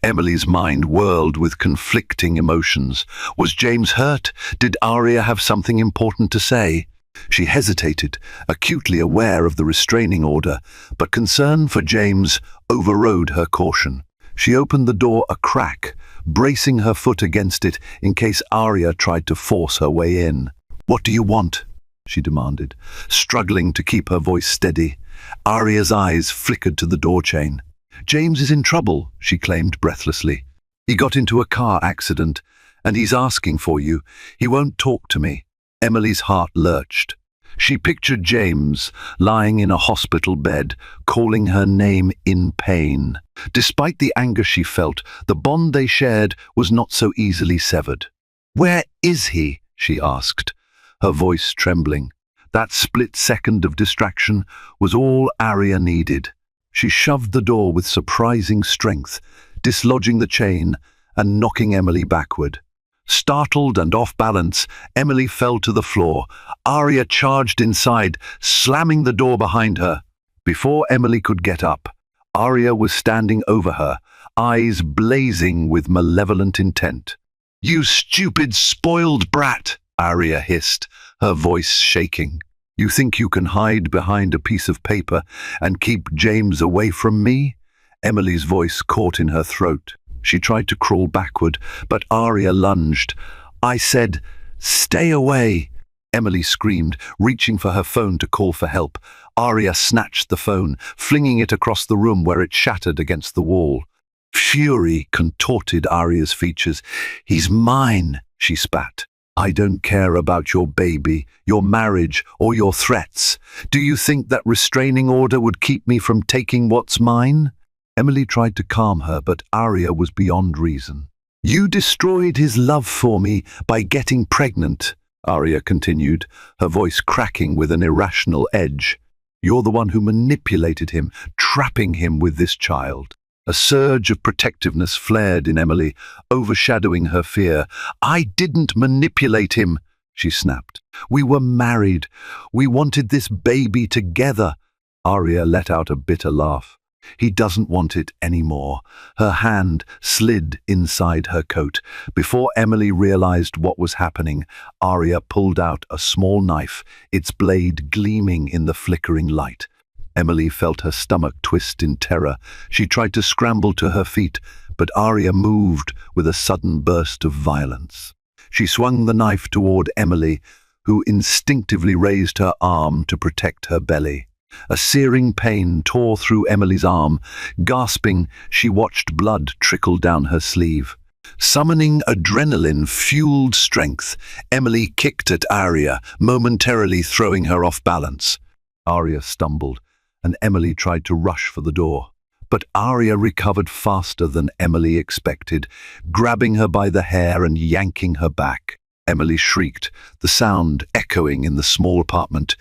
Emily's mind whirled with conflicting emotions. Was James hurt? Did Arya have something important to say? She hesitated, acutely aware of the restraining order, but concern for James overrode her caution. She opened the door a crack, bracing her foot against it in case Arya tried to force her way in. "What do you want?" she demanded, struggling to keep her voice steady. Arya's eyes flickered to the door chain. "James is in trouble," she claimed breathlessly. "He got into a car accident, and he's asking for you. He won't talk to me." Emily's heart lurched. She pictured James lying in a hospital bed, calling her name in pain. Despite the anger she felt, the bond they shared was not so easily severed. "Where is he?" she asked, her voice trembling. That split second of distraction was all Arya needed. She shoved the door with surprising strength, dislodging the chain and knocking Emily backward. Startled and off balance, Emily fell to the floor. Arya charged inside, slamming the door behind her. Before Emily could get up, Arya was standing over her, eyes blazing with malevolent intent. "You stupid, spoiled brat!" Arya hissed, her voice shaking. "You think you can hide behind a piece of paper and keep James away from me?" Emily's voice caught in her throat. She tried to crawl backward, but Arya lunged. "I said, stay away!" Emily screamed, reaching for her phone to call for help. Arya snatched the phone, flinging it across the room where it shattered against the wall. Fury contorted Arya's features. "He's mine," she spat. "I don't care about your baby, your marriage, or your threats. Do you think that restraining order would keep me from taking what's mine?" Emily tried to calm her, but Arya was beyond reason. "You destroyed his love for me by getting pregnant," Arya continued, her voice cracking with an irrational edge. "You're the one who manipulated him, trapping him with this child." A surge of protectiveness flared in Emily, overshadowing her fear. "I didn't manipulate him," she snapped. "We were married. We wanted this baby together." Arya let out a bitter laugh. "He doesn't want it anymore." Her hand slid inside her coat. Before Emily realized what was happening, Arya pulled out a small knife, its blade gleaming in the flickering light. Emily felt her stomach twist in terror. She tried to scramble to her feet, but Arya moved with a sudden burst of violence. She swung the knife toward Emily, who instinctively raised her arm to protect her belly. A searing pain tore through Emily's arm. Gasping, she watched blood trickle down her sleeve. Summoning adrenaline-fueled strength, Emily kicked at Arya, momentarily throwing her off balance. Arya stumbled, and Emily tried to rush for the door. But Arya recovered faster than Emily expected, grabbing her by the hair and yanking her back. Emily shrieked, the sound echoing in the small apartment.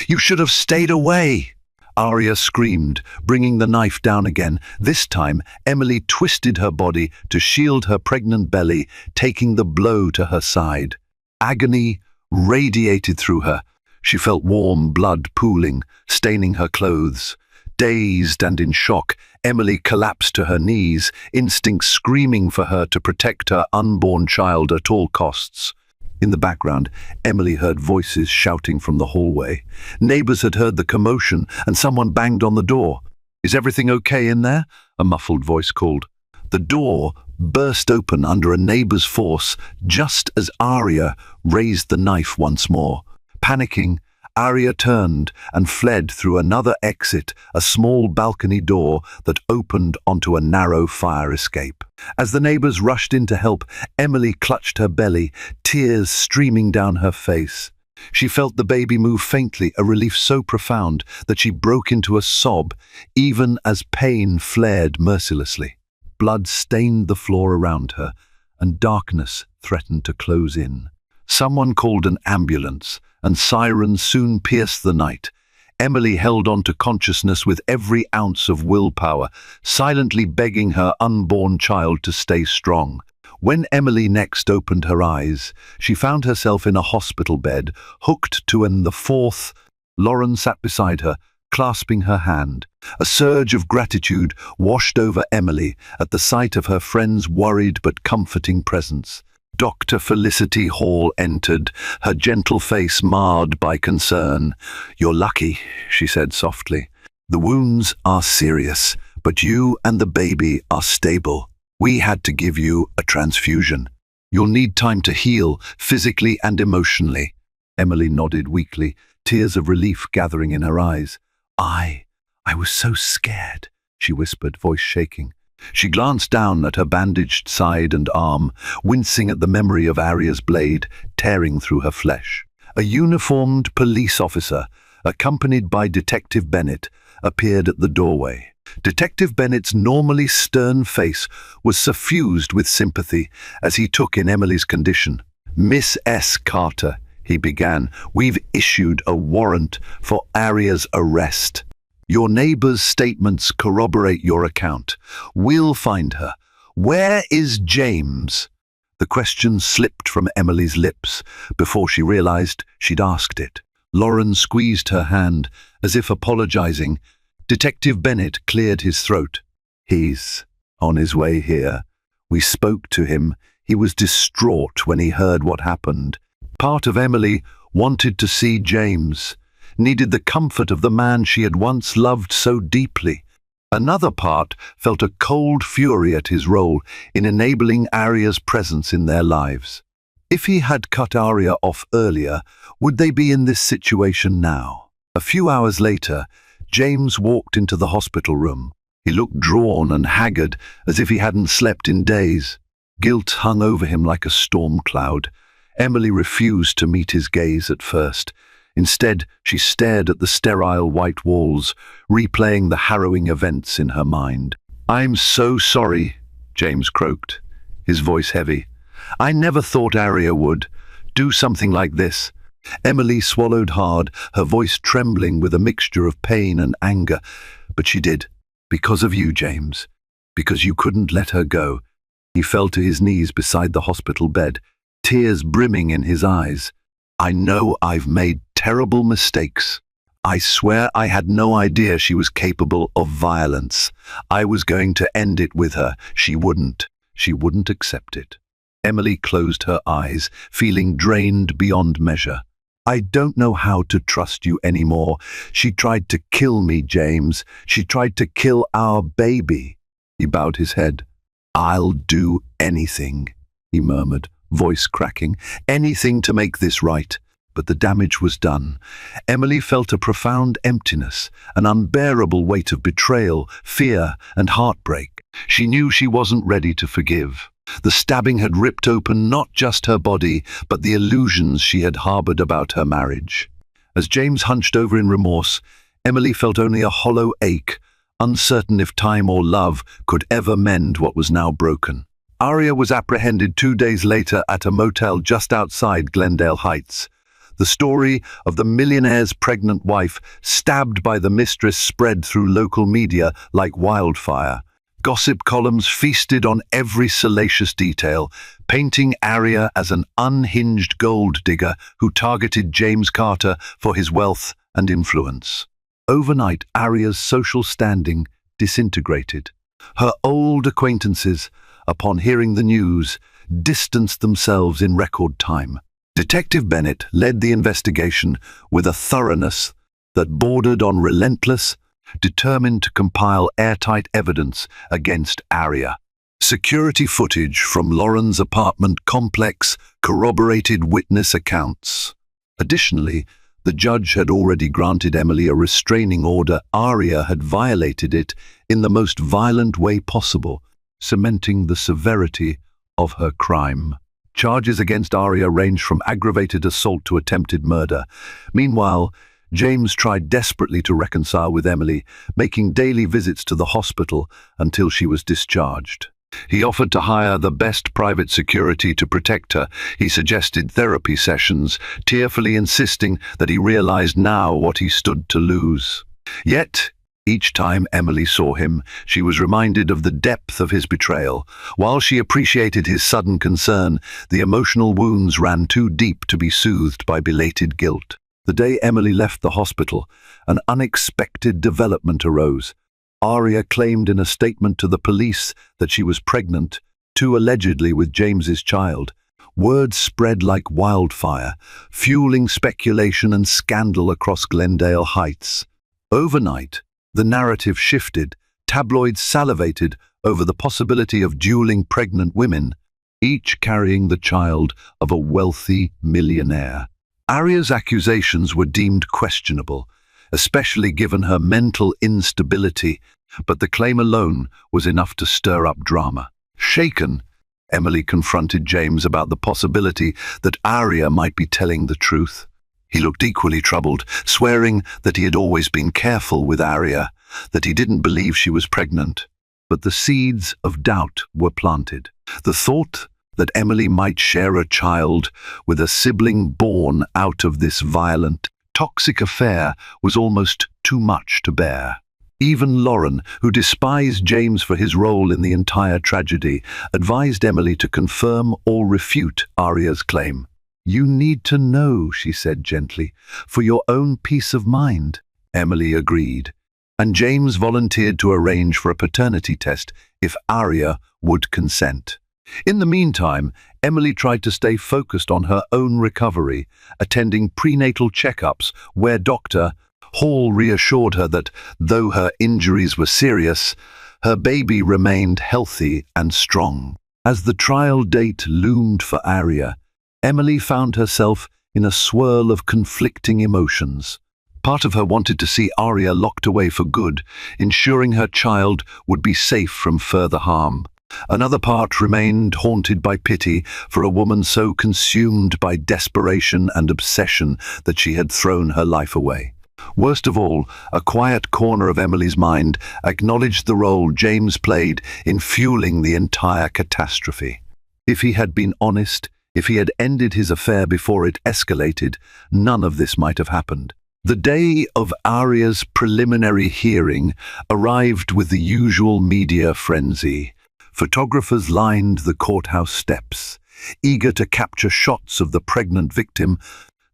"You should have stayed away!" Arya screamed, bringing the knife down again. This time, Emily twisted her body to shield her pregnant belly, taking the blow to her side. Agony radiated through her. She felt warm blood pooling, staining her clothes. Dazed and in shock, Emily collapsed to her knees, instinct screaming for her to protect her unborn child at all costs. In the background, Emily heard voices shouting from the hallway. Neighbors had heard the commotion, and someone banged on the door. "Is everything okay in there?" a muffled voice called. The door burst open under a neighbor's force, just as Arya raised the knife once more. Panicking, Arya turned and fled through another exit, a small balcony door that opened onto a narrow fire escape. As the neighbors rushed in to help, Emily clutched her belly, tears streaming down her face. She felt the baby move faintly, a relief so profound that she broke into a sob, even as pain flared mercilessly. Blood stained the floor around her, and darkness threatened to close in. Someone called an ambulance, and sirens soon pierced the night. Emily held on to consciousness with every ounce of willpower, silently begging her unborn child to stay strong. When Emily next opened her eyes, she found herself in a hospital bed, hooked to the fourth. Lauren sat beside her, clasping her hand. A surge of gratitude washed over Emily at the sight of her friend's worried but comforting presence. Dr. Felicity Hall entered, her gentle face marred by concern. "You're lucky," she said softly. "The wounds are serious, but you and the baby are stable. We had to give you a transfusion. You'll need time to heal, physically and emotionally." Emily nodded weakly, tears of relief gathering in her eyes. I was so scared," she whispered, voice shaking. She glanced down at her bandaged side and arm, wincing at the memory of Arya's blade tearing through her flesh. A uniformed police officer, accompanied by Detective Bennett, appeared at the doorway. Detective Bennett's normally stern face was suffused with sympathy as he took in Emily's condition. "Miss S. Carter," he began, "we've issued a warrant for Arya's arrest. Your neighbor's statements corroborate your account. We'll find her. Where is James?" The question slipped from Emily's lips before she realized she'd asked it. Lauren squeezed her hand, as if apologizing. Detective Bennett cleared his throat. "He's on his way here. We spoke to him. He was distraught when he heard what happened. Part of Emily wanted to see James, needed the comfort of the man she had once loved so deeply. Another part felt a cold fury at his role in enabling Arya's presence in their lives. If he had cut Arya off earlier, would they be in this situation now? A few hours later, James walked into the hospital room. He looked drawn and haggard, as if he hadn't slept in days. Guilt hung over him like a storm cloud. Emily refused to meet his gaze at first. Instead, she stared at the sterile white walls, replaying the harrowing events in her mind. "I'm so sorry," James croaked, his voice heavy. "I never thought Arya would do something like this." Emily swallowed hard, her voice trembling with a mixture of pain and anger. "But she did. Because of you, James. Because you couldn't let her go." He fell to his knees beside the hospital bed, tears brimming in his eyes. "I know I've made terrible mistakes. I swear I had no idea she was capable of violence. I was going to end it with her. She wouldn't. She wouldn't accept it." Emily closed her eyes, feeling drained beyond measure. "I don't know how to trust you anymore. She tried to kill me, James. She tried to kill our baby." He bowed his head. "I'll do anything," he murmured, voice cracking. "Anything to make this right." But the damage was done. Emily felt a profound emptiness, an unbearable weight of betrayal, fear, and heartbreak. She knew she wasn't ready to forgive. The stabbing had ripped open not just her body, but the illusions she had harbored about her marriage. As James hunched over in remorse, Emily felt only a hollow ache, uncertain if time or love could ever mend what was now broken. Arya was apprehended 2 days later at a motel just outside Glendale Heights. The story of the millionaire's pregnant wife stabbed by the mistress spread through local media like wildfire. Gossip columns feasted on every salacious detail, painting Arya as an unhinged gold digger who targeted James Carter for his wealth and influence. Overnight, Arya's social standing disintegrated. Her old acquaintances, upon hearing the news, distanced themselves in record time. Detective Bennett led the investigation with a thoroughness that bordered on relentless, determined to compile airtight evidence against Arya. Security footage from Lauren's apartment complex corroborated witness accounts. Additionally, the judge had already granted Emily a restraining order. Arya had violated it in the most violent way possible, cementing the severity of her crime. Charges against Arya ranged from aggravated assault to attempted murder. Meanwhile, James tried desperately to reconcile with Emily, making daily visits to the hospital until she was discharged. He offered to hire the best private security to protect her. He suggested therapy sessions, tearfully insisting that he realized now what he stood to lose. Yet, each time Emily saw him, she was reminded of the depth of his betrayal. While she appreciated his sudden concern, the emotional wounds ran too deep to be soothed by belated guilt. The day Emily left the hospital, an unexpected development arose. Arya claimed in a statement to the police that she was pregnant, too allegedly with James's child. Word spread like wildfire, fueling speculation and scandal across Glendale Heights. Overnight, the narrative shifted. Tabloids salivated over the possibility of dueling pregnant women, each carrying the child of a wealthy millionaire. Aria's accusations were deemed questionable, especially given her mental instability, but the claim alone was enough to stir up drama. Shaken, Emily confronted James about the possibility that Aria might be telling the truth. He looked equally troubled, swearing that he had always been careful with Aria, that he didn't believe she was pregnant. But the seeds of doubt were planted. The thought that Emily might share a child with a sibling born out of this violent, toxic affair was almost too much to bear. Even Lauren, who despised James for his role in the entire tragedy, advised Emily to confirm or refute Aria's claim. "You need to know," she said gently, "for your own peace of mind." Emily agreed, and James volunteered to arrange for a paternity test if Aria would consent. In the meantime, Emily tried to stay focused on her own recovery, attending prenatal checkups where Dr. Hall reassured her that, though her injuries were serious, her baby remained healthy and strong. As the trial date loomed for Aria, Emily found herself in a swirl of conflicting emotions. Part of her wanted to see Aria locked away for good, ensuring her child would be safe from further harm. Another part remained haunted by pity for a woman so consumed by desperation and obsession that she had thrown her life away. Worst of all, a quiet corner of Emily's mind acknowledged the role James played in fueling the entire catastrophe. If he had been honest, if he had ended his affair before it escalated, none of this might have happened. The day of Aria's preliminary hearing arrived with the usual media frenzy. Photographers lined the courthouse steps, eager to capture shots of the pregnant victim,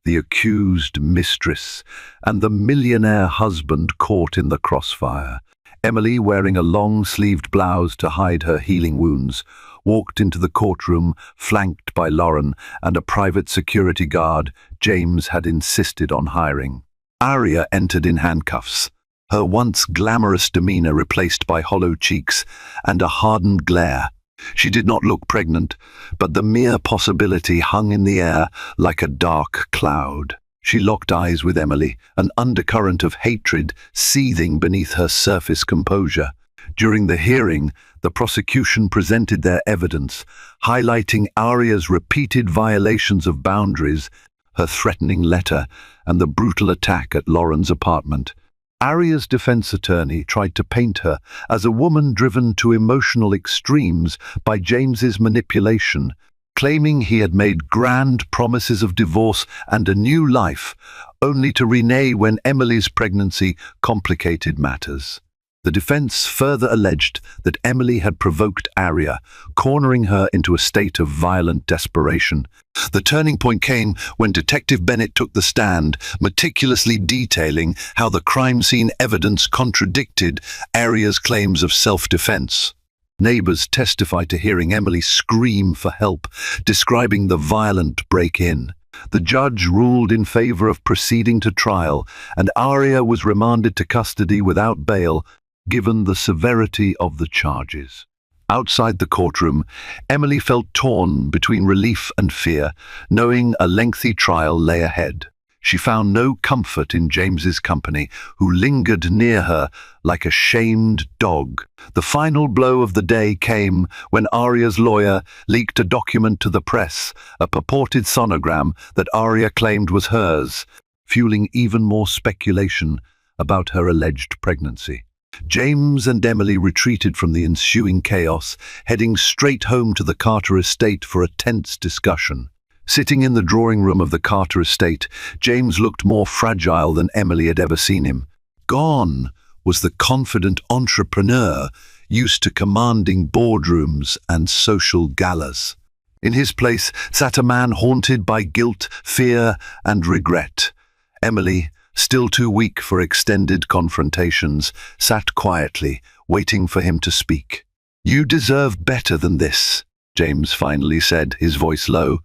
the accused mistress, and the millionaire husband caught in the crossfire. Emily, wearing a long-sleeved blouse to hide her healing wounds, walked into the courtroom flanked by Lauren and a private security guard James had insisted on hiring. Aria entered in handcuffs, her once glamorous demeanor replaced by hollow cheeks and a hardened glare. She did not look pregnant, but the mere possibility hung in the air like a dark cloud. She locked eyes with Emily, an undercurrent of hatred seething beneath her surface composure. During the hearing, the prosecution presented their evidence, highlighting Aria's repeated violations of boundaries, her threatening letter, and the brutal attack at Lauren's apartment. Aria's defense attorney tried to paint her as a woman driven to emotional extremes by James's manipulation, claiming he had made grand promises of divorce and a new life, only to renege when Emily's pregnancy complicated matters. The defense further alleged that Emily had provoked Aria, cornering her into a state of violent desperation. The turning point came when Detective Bennett took the stand, meticulously detailing how the crime scene evidence contradicted Aria's claims of self-defense. Neighbors testified to hearing Emily scream for help, describing the violent break-in. The judge ruled in favor of proceeding to trial, and Aria was remanded to custody without bail, given the severity of the charges. Outside the courtroom, Emily felt torn between relief and fear, knowing a lengthy trial lay ahead. She found no comfort in James's company, who lingered near her like a shamed dog. The final blow of the day came when Aria's lawyer leaked a document to the press, a purported sonogram that Aria claimed was hers, fueling even more speculation about her alleged pregnancy. James and Emily retreated from the ensuing chaos, heading straight home to the Carter estate for a tense discussion. Sitting in the drawing room of the Carter estate, James looked more fragile than Emily had ever seen him. Gone was the confident entrepreneur used to commanding boardrooms and social galas. In his place sat a man haunted by guilt, fear, and regret. Emily, still too weak for extended confrontations, sat quietly, waiting for him to speak. "You deserve better than this," James finally said, his voice low.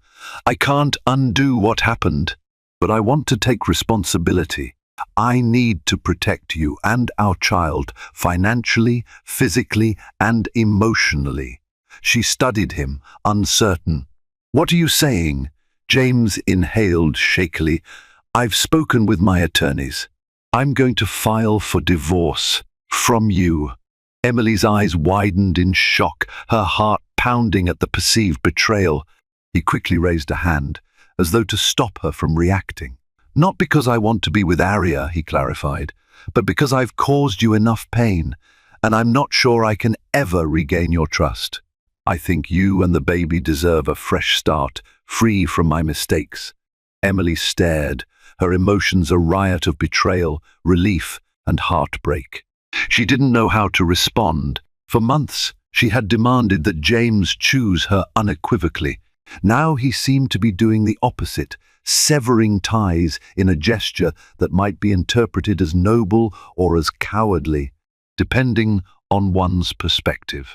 "I can't undo what happened, but I want to take responsibility. I need to protect you and our child, financially, physically, and emotionally." She studied him, uncertain. "What are you saying?" James inhaled shakily. "I've spoken with my attorneys. I'm going to file for divorce. From you." Emily's eyes widened in shock, her heart pounding at the perceived betrayal. He quickly raised a hand, as though to stop her from reacting. "Not because I want to be with Arya," he clarified, "but because I've caused you enough pain, and I'm not sure I can ever regain your trust. I think you and the baby deserve a fresh start, free from my mistakes." Emily stared, her emotions a riot of betrayal, relief, and heartbreak. She didn't know how to respond. For months, she had demanded that James choose her unequivocally. Now he seemed to be doing the opposite, severing ties in a gesture that might be interpreted as noble or as cowardly, depending on one's perspective.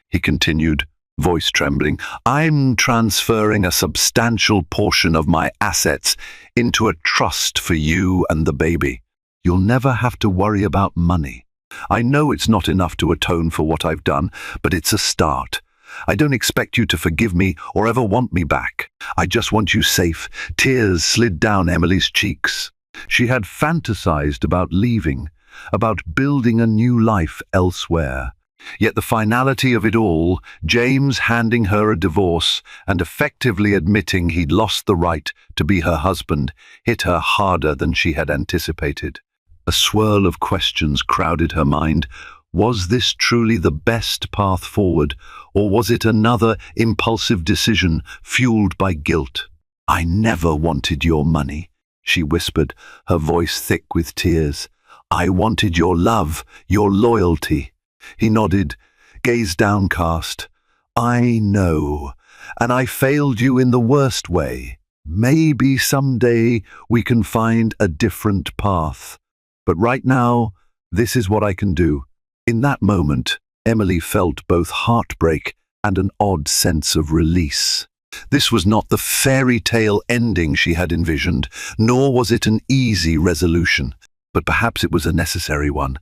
He continued, voice trembling, "I'm transferring a substantial portion of my assets into a trust for you and the baby. You'll never have to worry about money. I know it's not enough to atone for what I've done, but it's a start. I don't expect you to forgive me or ever want me back. I just want you safe." Tears slid down Emily's cheeks. She had fantasized about leaving, about building a new life elsewhere. Yet the finality of it all, James handing her a divorce and effectively admitting he'd lost the right to be her husband, hit her harder than she had anticipated. A swirl of questions crowded her mind. Was this truly the best path forward, or was it another impulsive decision fueled by guilt? "I never wanted your money," she whispered, her voice thick with tears. "I wanted your love, your loyalty." He nodded, gaze downcast. "I know, and I failed you in the worst way. Maybe someday we can find a different path. But right now, this is what I can do." In that moment, Emily felt both heartbreak and an odd sense of release. This was not the fairy tale ending she had envisioned, nor was it an easy resolution. But perhaps it was a necessary one.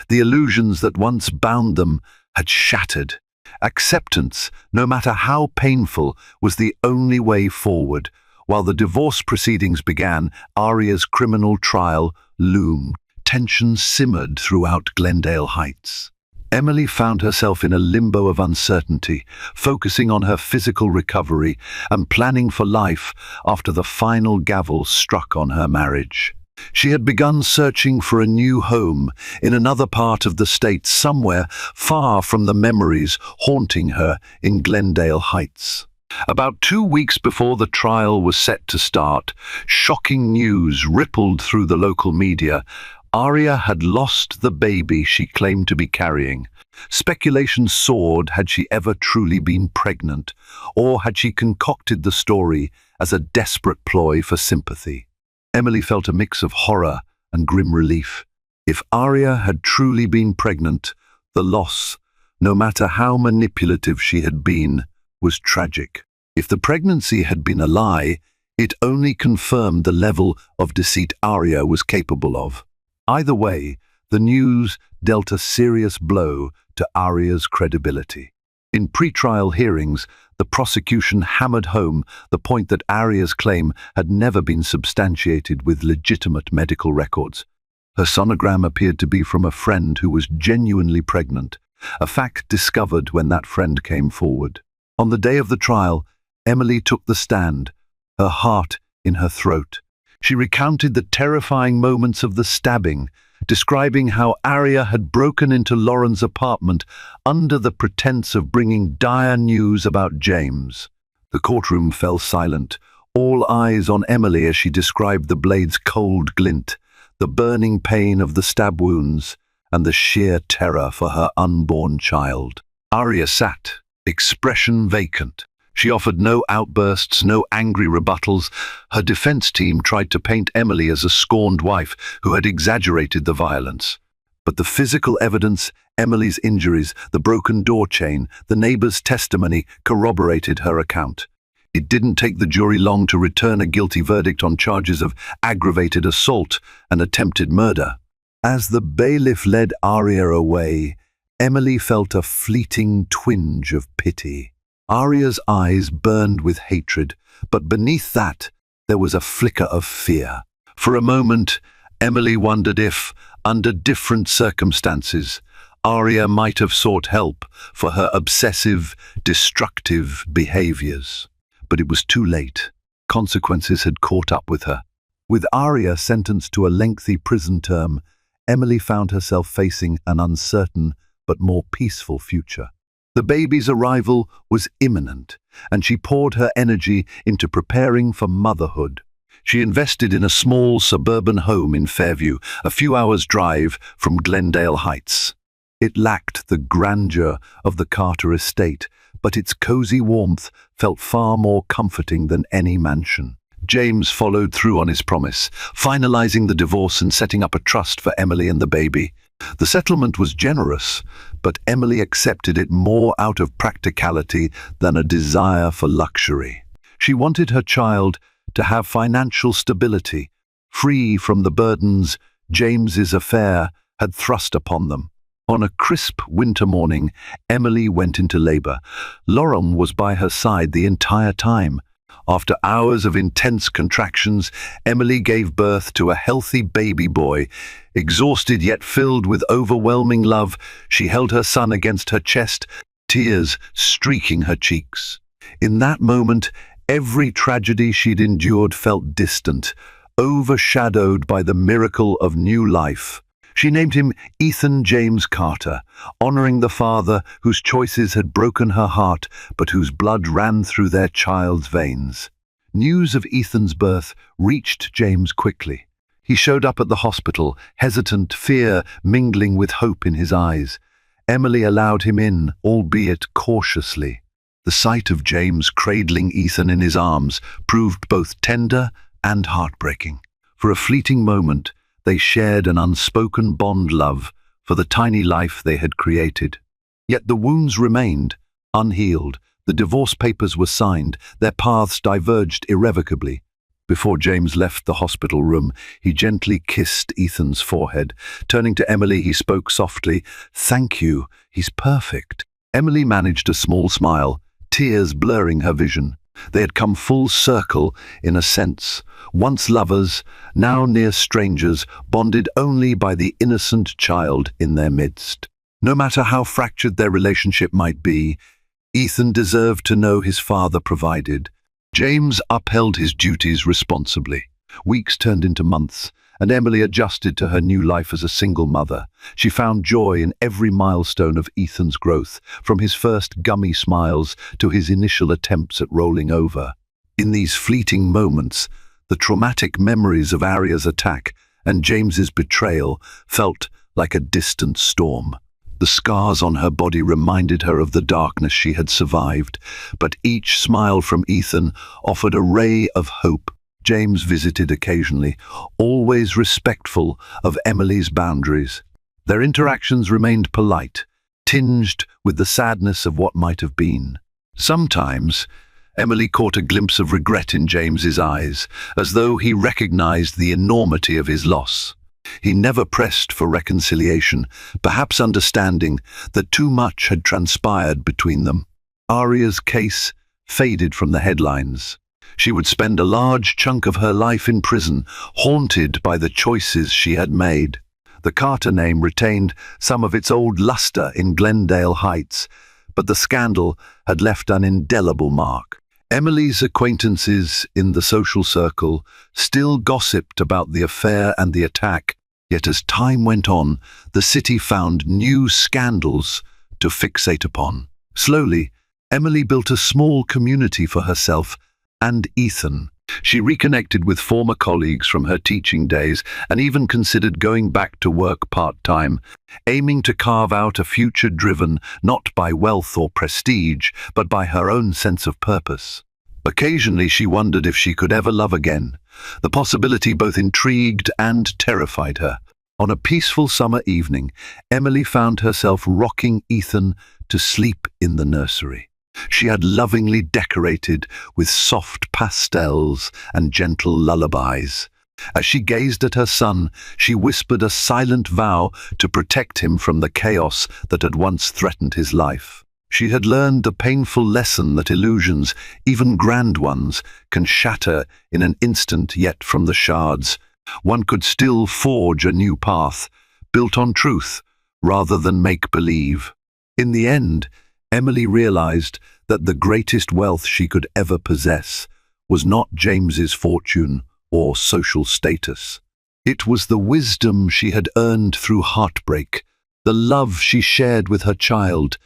The illusions that once bound them had shattered. Acceptance, no matter how painful, was the only way forward. While the divorce proceedings began, Arya's criminal trial loomed. Tension simmered throughout Glendale Heights. Emily found herself in a limbo of uncertainty, focusing on her physical recovery and planning for life after the final gavel struck on her marriage. She had begun searching for a new home in another part of the state, somewhere far from the memories haunting her in Glendale Heights. About 2 weeks before the trial was set to start, shocking news rippled through the local media. Arya had lost the baby she claimed to be carrying. Speculation soared. Had she ever truly been pregnant, or had she concocted the story as a desperate ploy for sympathy? Emily felt a mix of horror and grim relief. If Arya had truly been pregnant, the loss, no matter how manipulative she had been, was tragic. If the pregnancy had been a lie, it only confirmed the level of deceit Arya was capable of. Either way, the news dealt a serious blow to Arya's credibility. In pre-trial hearings, the prosecution hammered home the point that Arya's claim had never been substantiated with legitimate medical records. Her sonogram appeared to be from a friend who was genuinely pregnant, a fact discovered when that friend came forward. On the day of the trial, Emily took the stand, her heart in her throat. She recounted the terrifying moments of the stabbing, describing how Arya had broken into Lauren's apartment under the pretense of bringing dire news about James. The courtroom fell silent, all eyes on Emily as she described the blade's cold glint, the burning pain of the stab wounds, and the sheer terror for her unborn child. Arya sat, expression vacant. She offered no outbursts, no angry rebuttals. Her defense team tried to paint Emily as a scorned wife who had exaggerated the violence. But the physical evidence Emily's injuries, the broken door chain, the neighbor's testimony corroborated her account. It didn't take the jury long to return a guilty verdict on charges of aggravated assault and attempted murder. As the bailiff led Arya away, Emily felt a fleeting twinge of pity. Arya's eyes burned with hatred, but beneath that, there was a flicker of fear. For a moment, Emily wondered if, under different circumstances, Arya might have sought help for her obsessive, destructive behaviors. But it was too late. Consequences had caught up with her. With Arya sentenced to a lengthy prison term, Emily found herself facing an uncertain but more peaceful future. The baby's arrival was imminent, and she poured her energy into preparing for motherhood. She invested in a small suburban home in Fairview, a few hours' drive from Glendale Heights. It lacked the grandeur of the Carter estate, but its cozy warmth felt far more comforting than any mansion. James followed through on his promise, finalizing the divorce and setting up a trust for Emily and the baby. The settlement was generous, but Emily accepted it more out of practicality than a desire for luxury. She wanted her child to have financial stability, free from the burdens James's affair had thrust upon them. On a crisp winter morning, Emily went into labor. Lauren was by her side the entire time. After hours of intense contractions, Emily gave birth to a healthy baby boy. Exhausted yet filled with overwhelming love, she held her son against her chest, tears streaking her cheeks. In that moment, every tragedy she'd endured felt distant, overshadowed by the miracle of new life. She named him Ethan James Carter, honoring the father whose choices had broken her heart, but whose blood ran through their child's veins. News of Ethan's birth reached James quickly. He showed up at the hospital, hesitant, fear mingling with hope in his eyes. Emily allowed him in, albeit cautiously. The sight of James cradling Ethan in his arms proved both tender and heartbreaking. For a fleeting moment, they shared an unspoken bond-love for the tiny life they had created. Yet the wounds remained, unhealed. The divorce papers were signed, their paths diverged irrevocably. Before James left the hospital room, he gently kissed Ethan's forehead. Turning to Emily, he spoke softly, "Thank you, he's perfect." Emily managed a small smile, tears blurring her vision. They had come full circle, in a sense. Once lovers, now near strangers, bonded only by the innocent child in their midst. No matter how fractured their relationship might be, Ethan deserved to know his father provided. James upheld his duties responsibly. Weeks turned into months, and Emily adjusted to her new life as a single mother. She found joy in every milestone of Ethan's growth, from his first gummy smiles to his initial attempts at rolling over. In these fleeting moments, the traumatic memories of Arya's attack and James's betrayal felt like a distant storm. The scars on her body reminded her of the darkness she had survived, but each smile from Ethan offered a ray of hope. James visited occasionally, always respectful of Emily's boundaries. Their interactions remained polite, tinged with the sadness of what might have been. Sometimes, Emily caught a glimpse of regret in James's eyes, as though he recognized the enormity of his loss. He never pressed for reconciliation, perhaps understanding that too much had transpired between them. Arya's case faded from the headlines. She would spend a large chunk of her life in prison, haunted by the choices she had made. The Carter name retained some of its old luster in Glendale Heights, but the scandal had left an indelible mark. Emily's acquaintances in the social circle still gossiped about the affair and the attack, yet as time went on, the city found new scandals to fixate upon. Slowly, Emily built a small community for herself and Ethan. She reconnected with former colleagues from her teaching days and even considered going back to work part-time, aiming to carve out a future driven not by wealth or prestige, but by her own sense of purpose. Occasionally she wondered if she could ever love again. The possibility both intrigued and terrified her. On a peaceful summer evening, Emily found herself rocking Ethan to sleep in the nursery. She had lovingly decorated with soft pastels and gentle lullabies. As she gazed at her son, she whispered a silent vow to protect him from the chaos that had once threatened his life. She had learned the painful lesson that illusions, even grand ones, can shatter in an instant, yet from the shards one could still forge a new path, built on truth rather than make-believe. In the end, Emily realized that the greatest wealth she could ever possess was not James's fortune or social status. It was the wisdom she had earned through heartbreak, the love she shared with her child,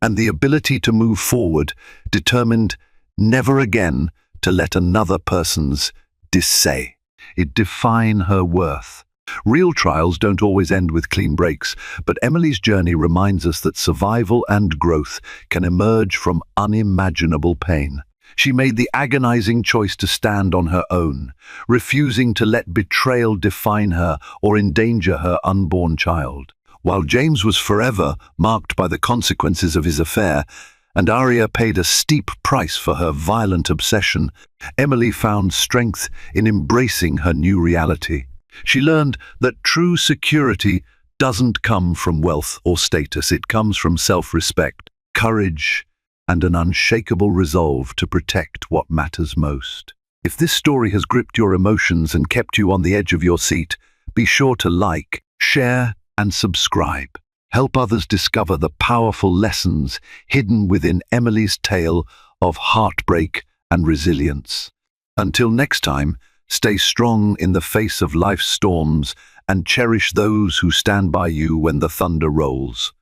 and the ability to move forward, determined never again to let another person's say it define her worth. Real trials don't always end with clean breaks, but Emily's journey reminds us that survival and growth can emerge from unimaginable pain. She made the agonizing choice to stand on her own, refusing to let betrayal define her or endanger her unborn child. While James was forever marked by the consequences of his affair, and Arya paid a steep price for her violent obsession, Emily found strength in embracing her new reality. She learned that true security doesn't come from wealth or status. It comes from self-respect, courage, and an unshakable resolve to protect what matters most. If this story has gripped your emotions and kept you on the edge of your seat, be sure to like, share, and subscribe. Help others discover the powerful lessons hidden within Emily's tale of heartbreak and resilience. Until next time, stay strong in the face of life's storms and cherish those who stand by you when the thunder rolls.